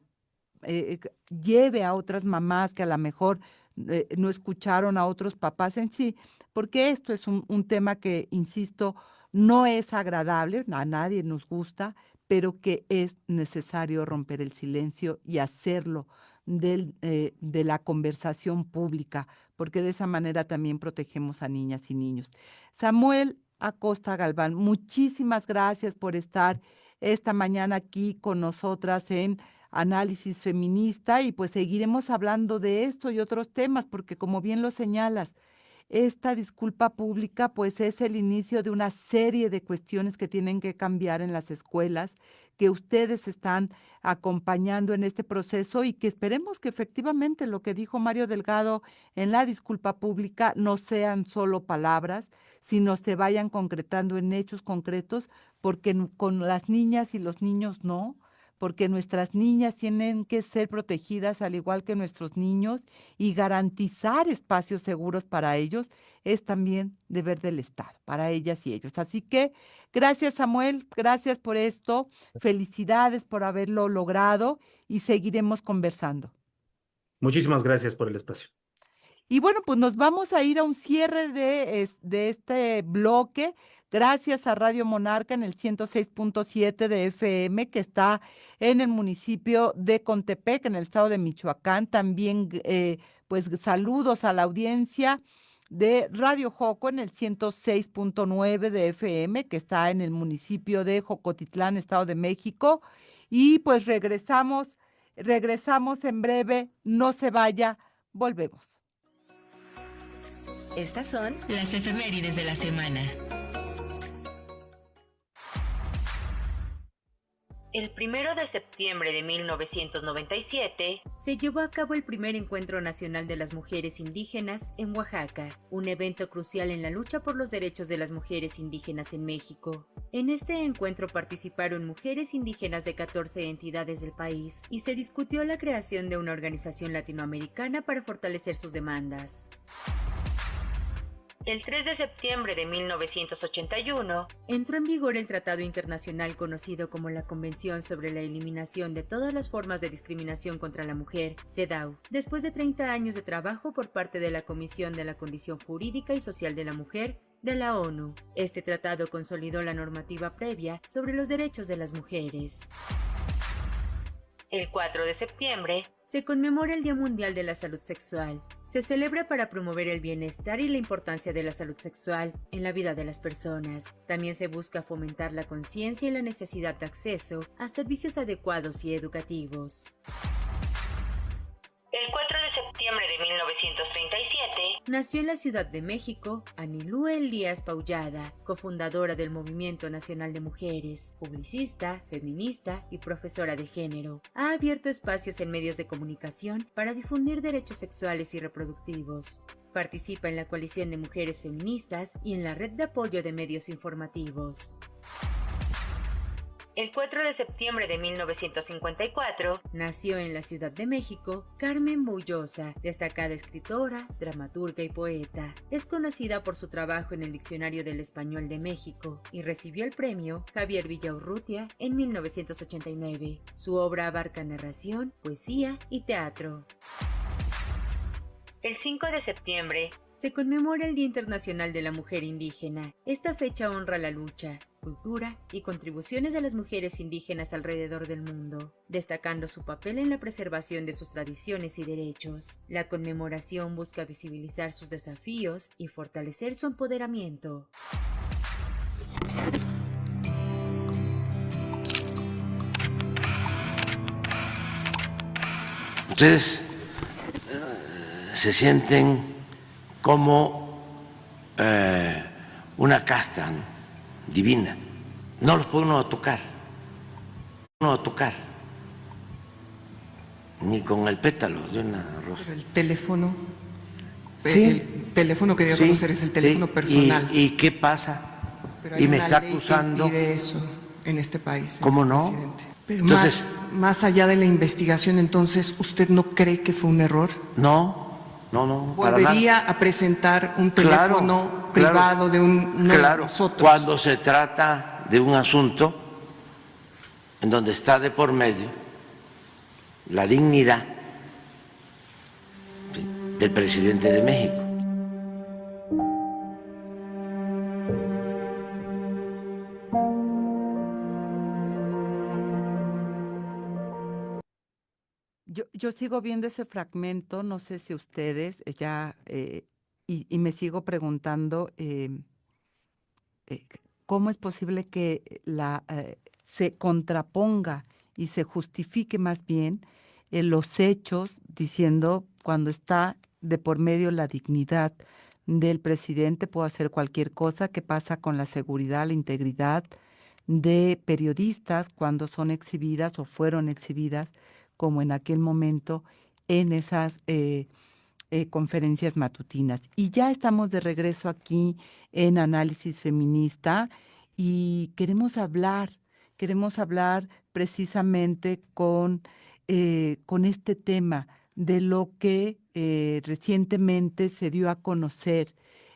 lleve a otras mamás que a lo mejor no escucharon a otros papás en sí, porque esto es un tema que, insisto, no es agradable, a nadie nos gusta, pero que es necesario romper el silencio y hacerlo de la conversación pública, porque de esa manera también protegemos a niñas y niños. Samuel Acosta Galván, muchísimas gracias por estar esta mañana aquí con nosotras en Análisis Feminista y pues seguiremos hablando de esto y otros temas, porque como bien lo señalas, esta disculpa pública pues es el inicio de una serie de cuestiones que tienen que cambiar en las escuelas, que ustedes están acompañando en este proceso y que esperemos que efectivamente lo que dijo Mario Delgado en la disculpa pública no sean solo palabras, sino se vayan concretando en hechos concretos, porque con las niñas y los niños no, porque nuestras niñas tienen que ser protegidas al igual que nuestros niños y garantizar espacios seguros para ellos es también deber del Estado, para ellas y ellos. Así que gracias, Samuel, gracias por esto, felicidades por haberlo logrado y seguiremos conversando. Muchísimas gracias por el espacio. Y bueno, pues nos vamos a ir a un cierre de este bloque. Gracias a Radio Monarca en el 106.7 de FM, que está en el municipio de Contepec, en el estado de Michoacán. También, pues, saludos a la audiencia de Radio Joco en el 106.9 de FM, que está en el municipio de Jocotitlán, Estado de México. Y pues regresamos en breve. No se vaya, volvemos. Estas son las efemérides de la semana. El 1 de septiembre de 1997 se llevó a cabo el primer Encuentro Nacional de las Mujeres Indígenas en Oaxaca, un evento crucial en la lucha por los derechos de las mujeres indígenas en México. En este encuentro participaron mujeres indígenas de 14 entidades del país y se discutió la creación de una organización latinoamericana para fortalecer sus demandas. El 3 de septiembre de 1981 entró en vigor el tratado internacional conocido como la Convención sobre la Eliminación de todas las formas de discriminación contra la mujer, CEDAW, después de 30 años de trabajo por parte de la Comisión de la Condición Jurídica y Social de la Mujer de la ONU. Este tratado consolidó la normativa previa sobre los derechos de las mujeres. El 4 de septiembre se conmemora el Día Mundial de la Salud Sexual. Se celebra para promover el bienestar y la importancia de la salud sexual en la vida de las personas. También se busca fomentar la conciencia y la necesidad de acceso a servicios adecuados y educativos. El 4 de septiembre de 1937 nació en la Ciudad de México Anilú Elías Paullada, cofundadora del Movimiento Nacional de Mujeres, publicista, feminista y profesora de género. Ha abierto espacios en medios de comunicación para difundir derechos sexuales y reproductivos. Participa en la Coalición de Mujeres Feministas y en la Red de Apoyo de Medios Informativos. El 4 de septiembre de 1954 nació en la Ciudad de México Carmen Bullosa, destacada escritora, dramaturga y poeta. Es conocida por su trabajo en el Diccionario del Español de México y recibió el premio Javier Villaurrutia en 1989. Su obra abarca narración, poesía y teatro. El 5 de septiembre se conmemora el Día Internacional de la Mujer Indígena. Esta fecha honra la lucha, cultura y contribuciones de las mujeres indígenas alrededor del mundo, destacando su papel en la preservación de sus tradiciones y derechos. La conmemoración busca visibilizar sus desafíos y fortalecer su empoderamiento. Ustedes se sienten como una casta divina. No los puede uno tocar, ni con el pétalo de una rosa. Pero el teléfono, Sí, el teléfono que dio a sí, conocer es el teléfono sí. personal. ¿Y qué pasa? Pero hay Y me una está ley acusando. que impide eso en este país. ¿Cómo señor no? presidente. Pero Entonces, más allá de la investigación, entonces, ¿usted no cree que fue un error? no, para nada. ¿Volvería a presentar un Claro, teléfono claro, privado de uno de Claro, nosotros? cuando se trata de un asunto en donde está de por medio la dignidad, ¿sí?, del presidente de México. Yo sigo viendo ese fragmento, no sé si ustedes y me sigo preguntando cómo es posible que se contraponga y se justifique más bien los hechos diciendo cuando está de por medio la dignidad del presidente, puedo hacer cualquier cosa. ¿Qué pasa con la seguridad, la integridad de periodistas cuando son exhibidas o fueron exhibidas, como en aquel momento, en esas conferencias matutinas? Y ya estamos de regreso aquí en Análisis Feminista y queremos hablar precisamente con este tema de lo que recientemente se dio a conocer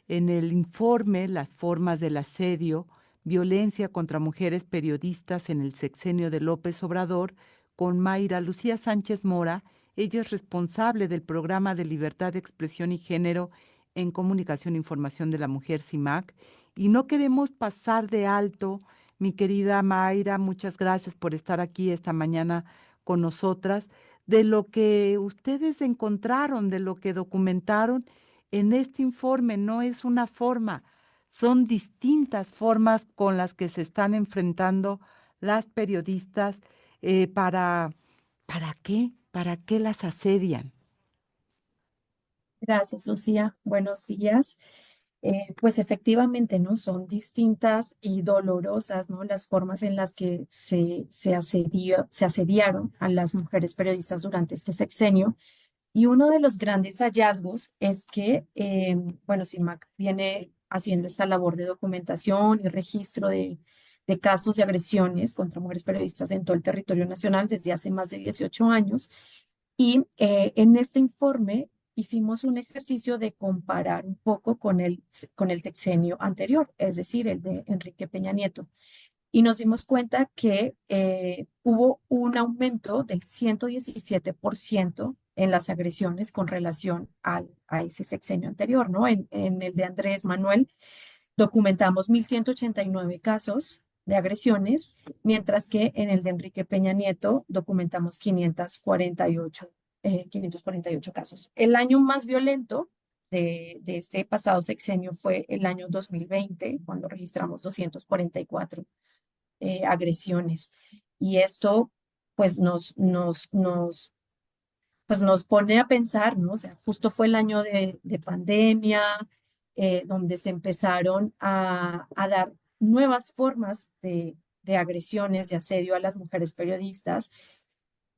en el informe Las formas del asedio, violencia contra mujeres periodistas en el sexenio de López Obrador, con Mayra Lucía Sánchez Mora. Ella es responsable del programa de libertad de expresión y género en comunicación e información de la mujer CIMAC. Y no queremos pasar de alto, mi querida Mayra, muchas gracias por estar aquí esta mañana con nosotras, de lo que ustedes encontraron, de lo que documentaron en este informe. No es una forma, son distintas formas con las que se están enfrentando las periodistas ¿para qué? ¿Para qué las asedian? Gracias, Lucía. Buenos días. Pues efectivamente, ¿no? Son distintas y dolorosas, ¿no? Las formas en las que se asediaron a las mujeres periodistas durante este sexenio. Y uno de los grandes hallazgos es que, bueno, CIMAC viene haciendo esta labor de documentación y registro de casos de agresiones contra mujeres periodistas en todo el territorio nacional desde hace más de 18 años. Y en este informe hicimos un ejercicio de comparar un poco con el sexenio anterior, es decir, el de Enrique Peña Nieto. Y nos dimos cuenta que hubo un aumento del 117% en las agresiones con relación a ese sexenio anterior, ¿no? En el de Andrés Manuel documentamos 1.189 casos de agresiones, mientras que en el de Enrique Peña Nieto documentamos 548 casos. El año más violento de este pasado sexenio fue el año 2020, cuando registramos 244 agresiones. Y esto pues pues nos pone a pensar, ¿no? O sea, justo fue el año de pandemia, donde se empezaron a dar nuevas formas de agresiones, de asedio a las mujeres periodistas,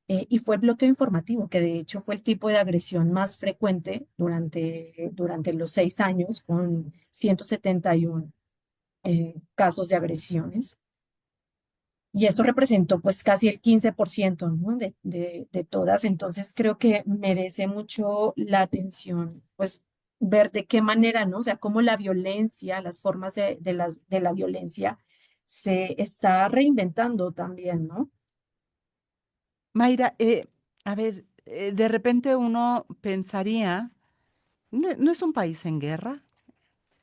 y fue el bloqueo informativo, que de hecho fue el tipo de agresión más frecuente durante los 6 años, con 171 casos de agresiones. Y esto representó pues casi el 15%, ¿no? de todas. Entonces creo que merece mucho la atención, pues ver de qué manera, ¿no? O sea, cómo la violencia, las formas de la violencia se está reinventando también, ¿no? Mayra, a ver, de repente uno pensaría, ¿no es un país en guerra?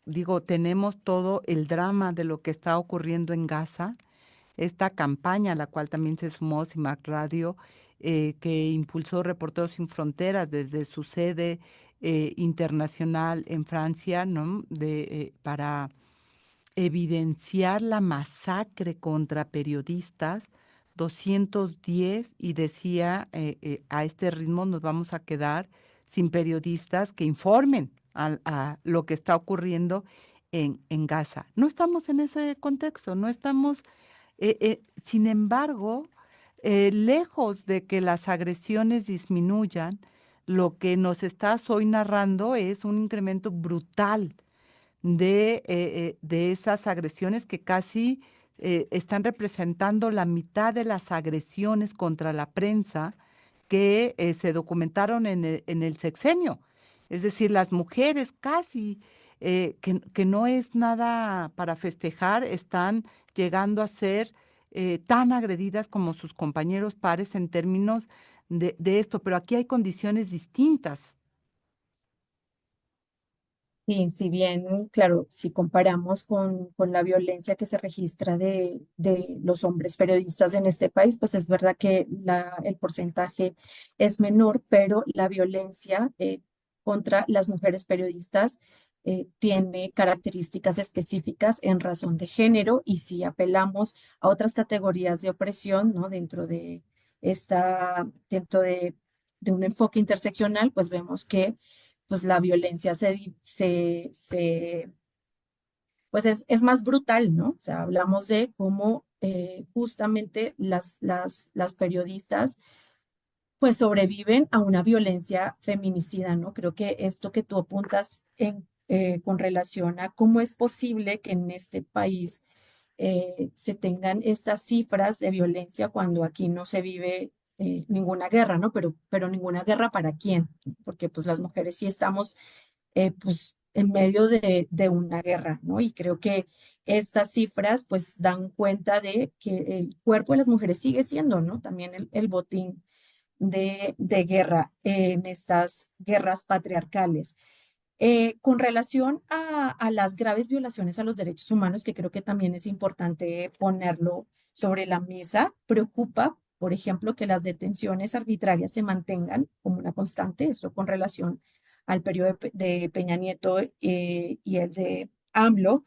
Digo, tenemos todo el drama de lo que está ocurriendo en Gaza, esta campaña a la cual también se sumó CIMAC Radio, que impulsó Reporteros Sin Fronteras desde su sede internacional en Francia, ¿no? Para evidenciar la masacre contra periodistas, 210, y decía, a este ritmo nos vamos a quedar sin periodistas que informen a lo que está ocurriendo en Gaza. No estamos en ese contexto, no estamos, sin embargo, lejos de que las agresiones disminuyan, lo que nos estás hoy narrando es un incremento brutal de esas agresiones que casi están representando la mitad de las agresiones contra la prensa que se documentaron en el sexenio. Es decir, las mujeres casi, que no es nada para festejar, están llegando a ser tan agredidas como sus compañeros pares en términos de esto, pero aquí hay condiciones distintas. Y si bien, claro, si comparamos con la violencia que se registra de los hombres periodistas en este país, pues es verdad que el porcentaje es menor, pero la violencia contra las mujeres periodistas tiene características específicas en razón de género, y si apelamos a otras categorías de opresión, ¿no? Dentro de un enfoque interseccional, pues vemos que pues la violencia pues es más brutal, ¿no? O sea, hablamos de cómo justamente las periodistas pues sobreviven a una violencia feminicida, ¿no? Creo que esto que tú apuntas con relación a cómo es posible que en este país se tengan estas cifras de violencia cuando aquí no se vive ninguna guerra, ¿no? Pero ninguna guerra para quién, porque pues las mujeres sí estamos pues en medio de una guerra, ¿no? Y creo que estas cifras pues dan cuenta de que el cuerpo de las mujeres sigue siendo, ¿no? También el botín de guerra en estas guerras patriarcales. Con relación a las graves violaciones a los derechos humanos, que creo que también es importante ponerlo sobre la mesa, preocupa, por ejemplo, que las detenciones arbitrarias se mantengan como una constante, esto con relación al periodo de Peña Nieto y el de AMLO.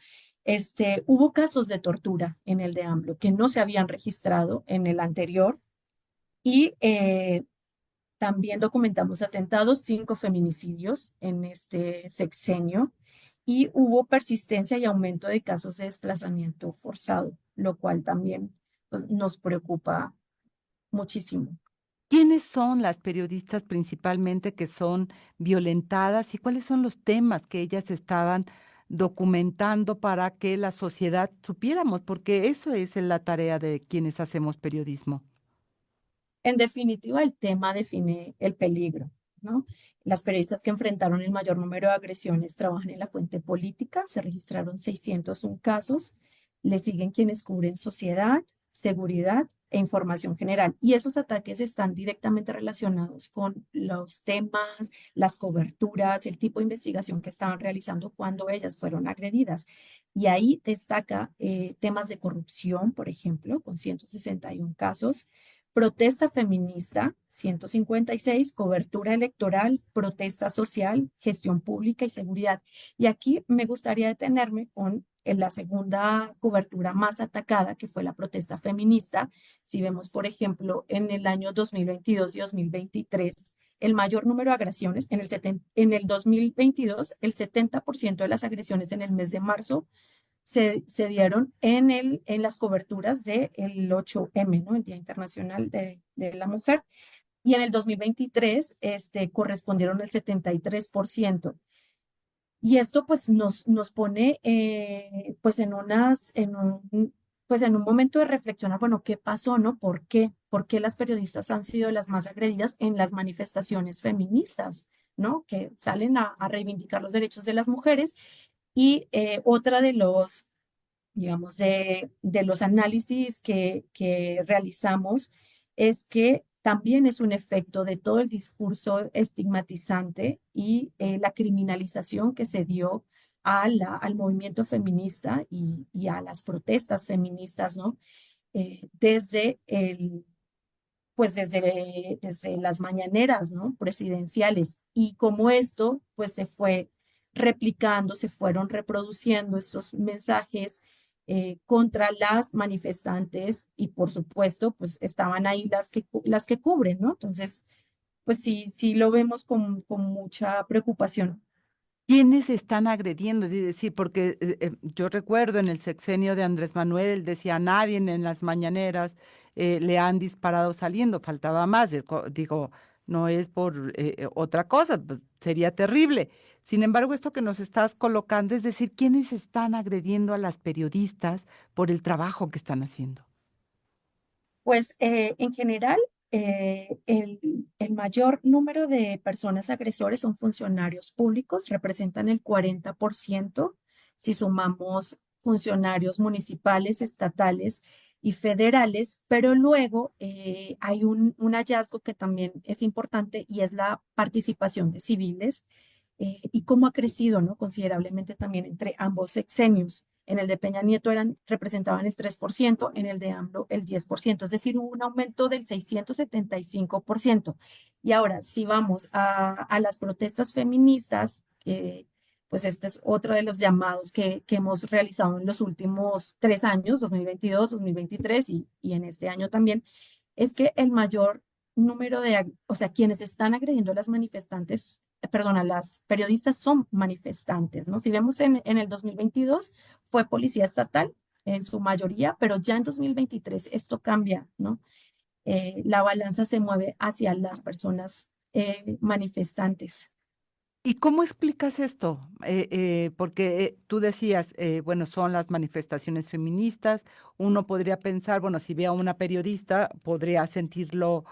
Hubo casos de tortura en el de AMLO que no se habían registrado en el anterior y también documentamos atentados, 5 feminicidios en este sexenio y hubo persistencia y aumento de casos de desplazamiento forzado, lo cual también pues, nos preocupa muchísimo. ¿Quiénes son las periodistas principalmente que son violentadas y cuáles son los temas que ellas estaban documentando para que la sociedad supiéramos? Porque eso es la tarea de quienes hacemos periodismo. En definitiva, el tema define el peligro, ¿no? Las periodistas que enfrentaron el mayor número de agresiones trabajan en la fuente política, se registraron 601 casos, le siguen quienes cubren sociedad, seguridad e información general. Y esos ataques están directamente relacionados con los temas, las coberturas, el tipo de investigación que estaban realizando cuando ellas fueron agredidas. Y ahí destaca temas de corrupción, por ejemplo, con 161 casos, protesta feminista, 156, cobertura electoral, protesta social, gestión pública y seguridad. Y aquí me gustaría detenerme con la segunda cobertura más atacada, que fue la protesta feminista. Si vemos, por ejemplo, en el año 2022 y 2023, el mayor número de agresiones, en el 2022, el 70% de las agresiones en el mes de marzo se dieron en las coberturas del 8M, ¿no? El Día Internacional de la Mujer. Y en el 2023 correspondieron el 73%. Y esto pues nos pone pues pues en un momento de reflexionar, bueno, ¿qué pasó, no? ¿Por qué? ¿Por qué las periodistas han sido las más agredidas en las manifestaciones feministas, ¿no? Que salen a reivindicar los derechos de las mujeres. Y otra de los digamos, de los análisis que realizamos es que también es un efecto de todo el discurso estigmatizante y la criminalización que se dio al movimiento feminista y a las protestas feministas, ¿no? Desde pues desde las mañaneras, ¿no? Presidenciales. Y como esto, pues se fue replicando, se fueron reproduciendo estos mensajes contra las manifestantes y por supuesto, pues estaban ahí las que cubren, ¿no? Entonces, pues sí lo vemos con mucha preocupación. ¿Quiénes están agrediendo? Es decir, porque yo recuerdo en el sexenio de Andrés Manuel, él decía a nadie en las mañaneras le han disparado saliendo, faltaba más. Digo, no es por otra cosa, pues, sería terrible. Sin embargo, esto que nos estás colocando, es decir, ¿quiénes están agrediendo a las periodistas por el trabajo que están haciendo? Pues en general, el mayor número de personas agresores son funcionarios públicos, representan el 40%. Si sumamos funcionarios municipales, estatales y federales, pero luego hay un hallazgo que también es importante y es la participación de civiles y cómo ha crecido, ¿no? Considerablemente también entre ambos sexenios. En el de Peña Nieto representaban el 3%, en el de AMLO el 10%, es decir, hubo un aumento del 675%. Y ahora, si vamos a las protestas feministas, pues este es otro de los llamados que hemos realizado en los últimos 3 años, 2022, 2023 y en este año también, es que el mayor número o sea, quienes están agrediendo a las manifestantes perdona, las periodistas son manifestantes, ¿no? Si vemos en el 2022 fue policía estatal en su mayoría, pero ya en 2023 esto cambia, ¿no? La balanza se mueve hacia las personas manifestantes. ¿Y cómo explicas esto? Porque tú decías, bueno, son las manifestaciones feministas. Uno podría pensar, bueno, si ve a una periodista, podría sentirse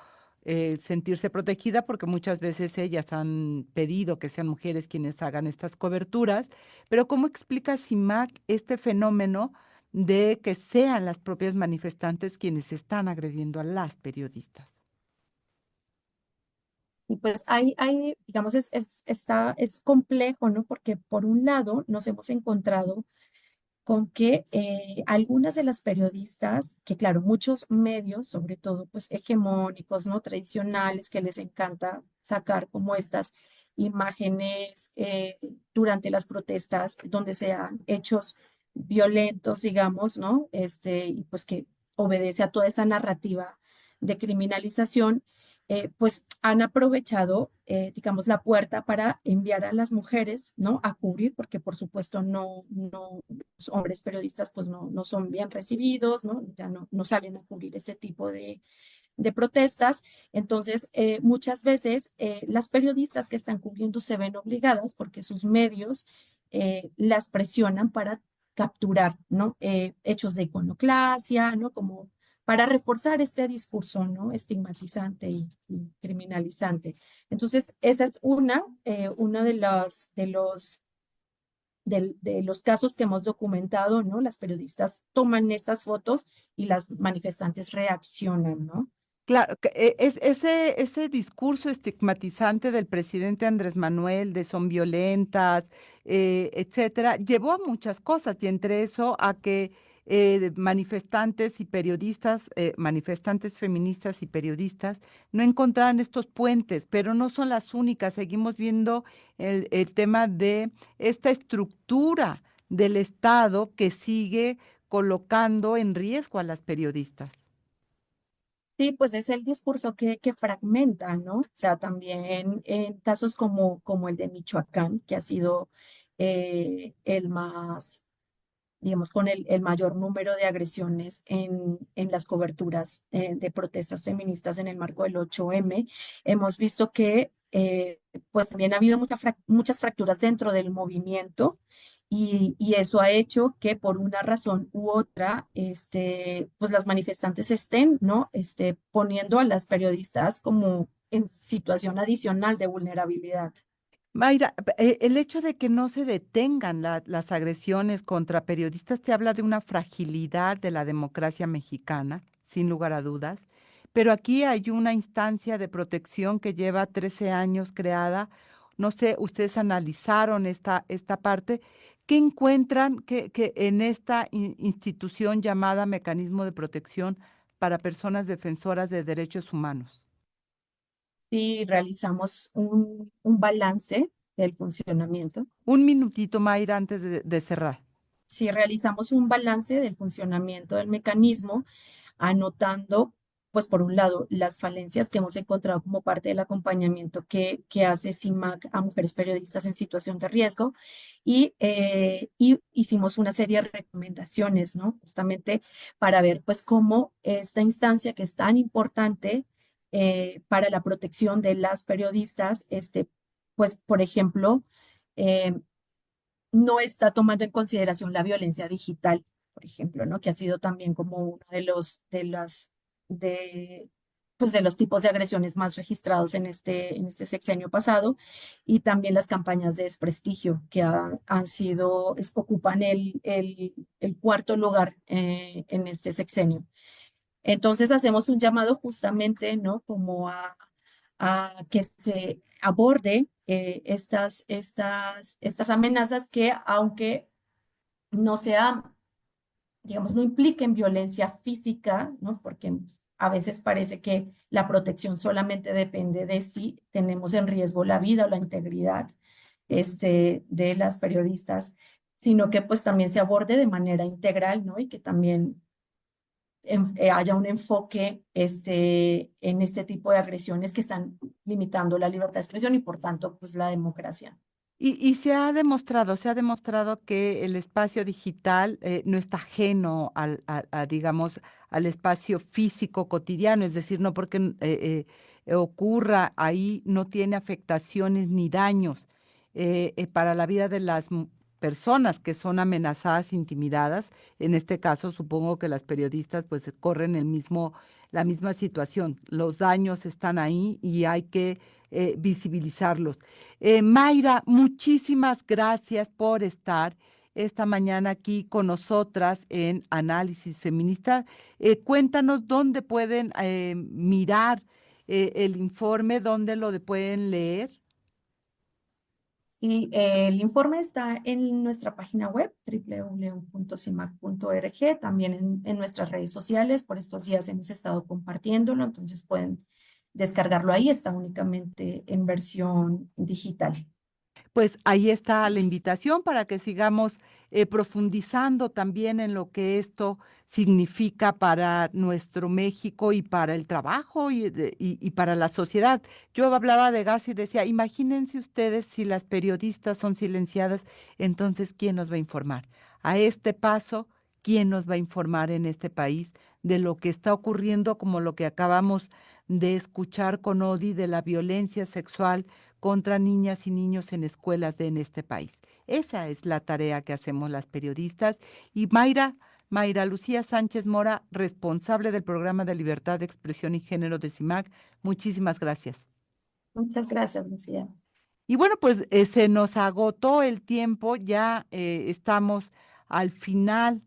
protegida porque muchas veces ellas han pedido que sean mujeres quienes hagan estas coberturas. Pero ¿cómo explica CIMAC este fenómeno de que sean las propias manifestantes quienes están agrediendo a las periodistas? Y pues digamos, es complejo, ¿no? Porque por un lado nos hemos encontrado con que algunas de las periodistas, que claro, muchos medios, sobre todo pues hegemónicos, ¿no? Tradicionales, que les encanta sacar como estas imágenes durante las protestas donde sean hechos violentos, digamos, ¿no? Y pues que obedece a toda esa narrativa de criminalización, pues han aprovechado, digamos, la puerta para enviar a las mujeres, ¿no? A cubrir, porque por supuesto los hombres periodistas pues no son bien recibidos, ¿no? Ya no salen a cubrir ese tipo de protestas. Entonces, muchas veces las periodistas que están cubriendo se ven obligadas porque sus medios las presionan para capturar, ¿no? Hechos de iconoclasia, ¿no? Como para reforzar este discurso, ¿no? Estigmatizante y criminalizante. Entonces, esa es una de los casos que hemos documentado, ¿no? Las periodistas toman estas fotos y las manifestantes reaccionan, ¿no? Claro, ese discurso estigmatizante del presidente Andrés Manuel de son violentas, etcétera, llevó a muchas cosas y entre eso a que manifestantes y periodistas, manifestantes feministas y periodistas no encontraran estos puentes, pero no son las únicas. Seguimos viendo el tema de esta estructura del Estado que sigue colocando en riesgo a las periodistas. Sí, pues es el discurso que fragmenta, ¿no? O sea, también en casos como el de Michoacán, que ha sido el más, digamos, con el mayor número de agresiones en las coberturas de protestas feministas en el marco del 8M, hemos visto que pues también ha habido muchas fracturas dentro del movimiento y eso ha hecho que por una razón u otra, pues las manifestantes estén, ¿no? Poniendo a las periodistas como en situación adicional de vulnerabilidad. Mayra, el hecho de que no se detengan las agresiones contra periodistas te habla de una fragilidad de la democracia mexicana, sin lugar a dudas, pero aquí hay una instancia de protección que lleva 13 años creada. No sé, ustedes analizaron esta parte. ¿Qué encuentran que en esta institución llamada Mecanismo de Protección para Personas Defensoras de Derechos Humanos? Sí, realizamos un balance del funcionamiento. Un minutito, Mayra, antes de cerrar. Si realizamos un balance del funcionamiento del mecanismo, anotando, pues por un lado, las falencias que hemos encontrado como parte del acompañamiento que hace CIMAC a mujeres periodistas en situación de riesgo y hicimos una serie de recomendaciones, ¿no? Justamente para ver, pues, cómo esta instancia que es tan importante para la protección de las periodistas, pues, por ejemplo, eh, no está tomando en consideración la violencia digital, por ejemplo, ¿no? Que ha sido también como uno de, pues de los tipos de agresiones más registrados en este sexenio pasado, y también las campañas de desprestigio que ocupan el cuarto lugar en este sexenio. Entonces hacemos un llamado justamente, ¿no? Como a que se aborde estas amenazas que, aunque no sea, digamos, no impliquen violencia física, ¿no? Porque a veces parece que la protección solamente depende de si tenemos en riesgo la vida o la integridad de las periodistas, sino que pues también se aborde de manera integral, ¿no? Y que también haya un enfoque en este tipo de agresiones que están limitando la libertad de expresión y por tanto pues la democracia. Y se ha demostrado que el espacio digital no está ajeno digamos, al espacio físico cotidiano, es decir, no porque ocurra ahí, no tiene afectaciones ni daños para la vida de las personas que son amenazadas, intimidadas. En este caso, supongo que las periodistas pues corren la misma situación. Los daños están ahí y hay que visibilizarlos. Mayra, muchísimas gracias por estar esta mañana aquí con nosotras en Análisis Feminista. Cuéntanos dónde pueden mirar el informe, dónde pueden leer. Sí, el informe está en nuestra página web www.cimac.org, también en nuestras redes sociales. Por estos días hemos estado compartiéndolo, entonces pueden descargarlo ahí, está únicamente en versión digital. Pues ahí está la invitación para que sigamos profundizando también en lo que esto significa para nuestro México y para el trabajo y para la sociedad. Yo hablaba de gas y decía, imagínense ustedes si las periodistas son silenciadas, entonces, ¿quién nos va a informar? A este paso, ¿quién nos va a informar en este país de lo que está ocurriendo, como lo que acabamos de escuchar con Odi, de la violencia sexual contra niñas y niños en escuelas en este país? Esa es la tarea que hacemos las periodistas. Y Mayra Lucía Sánchez Mora, responsable del Programa de Libertad de Expresión y Género de CIMAC, muchísimas gracias. Muchas gracias, Lucía. Y bueno, pues se nos agotó el tiempo, ya estamos al final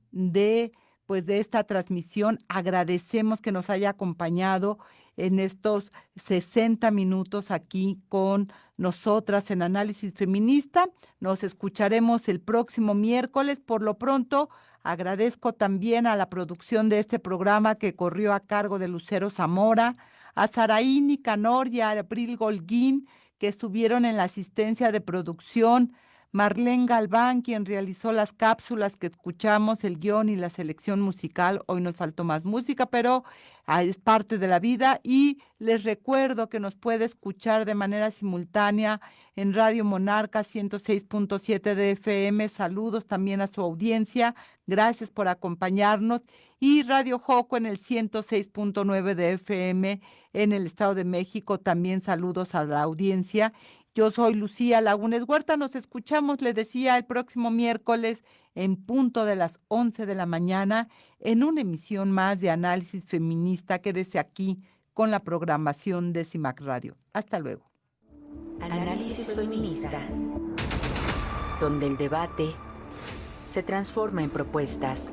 pues, de esta transmisión. Agradecemos que nos haya acompañado en estos 60 minutos aquí con nosotras en Análisis Feminista. Nos escucharemos el próximo miércoles. Por lo pronto, agradezco también a la producción de este programa que corrió a cargo de Lucero Zamora, a Saraí Nicanor y a Abril Golguín, que estuvieron en la asistencia de producción, Marlene Galván, quien realizó las cápsulas que escuchamos, el guión y la selección musical. Hoy nos faltó más música, pero es parte de la vida. Y les recuerdo que nos puede escuchar de manera simultánea en Radio Monarca 106.7 de FM. Saludos también a su audiencia. Gracias por acompañarnos. Y Radio Joco en el 106.9 de FM en el Estado de México. También saludos a la audiencia. Yo soy Lucía Lagunes Huerta. Nos escuchamos, les decía, el próximo miércoles en punto de las 11 de la mañana en una emisión más de Análisis Feminista. Quédese aquí con la programación de CIMAC Radio. Hasta luego. Análisis Feminista, donde el debate se transforma en propuestas.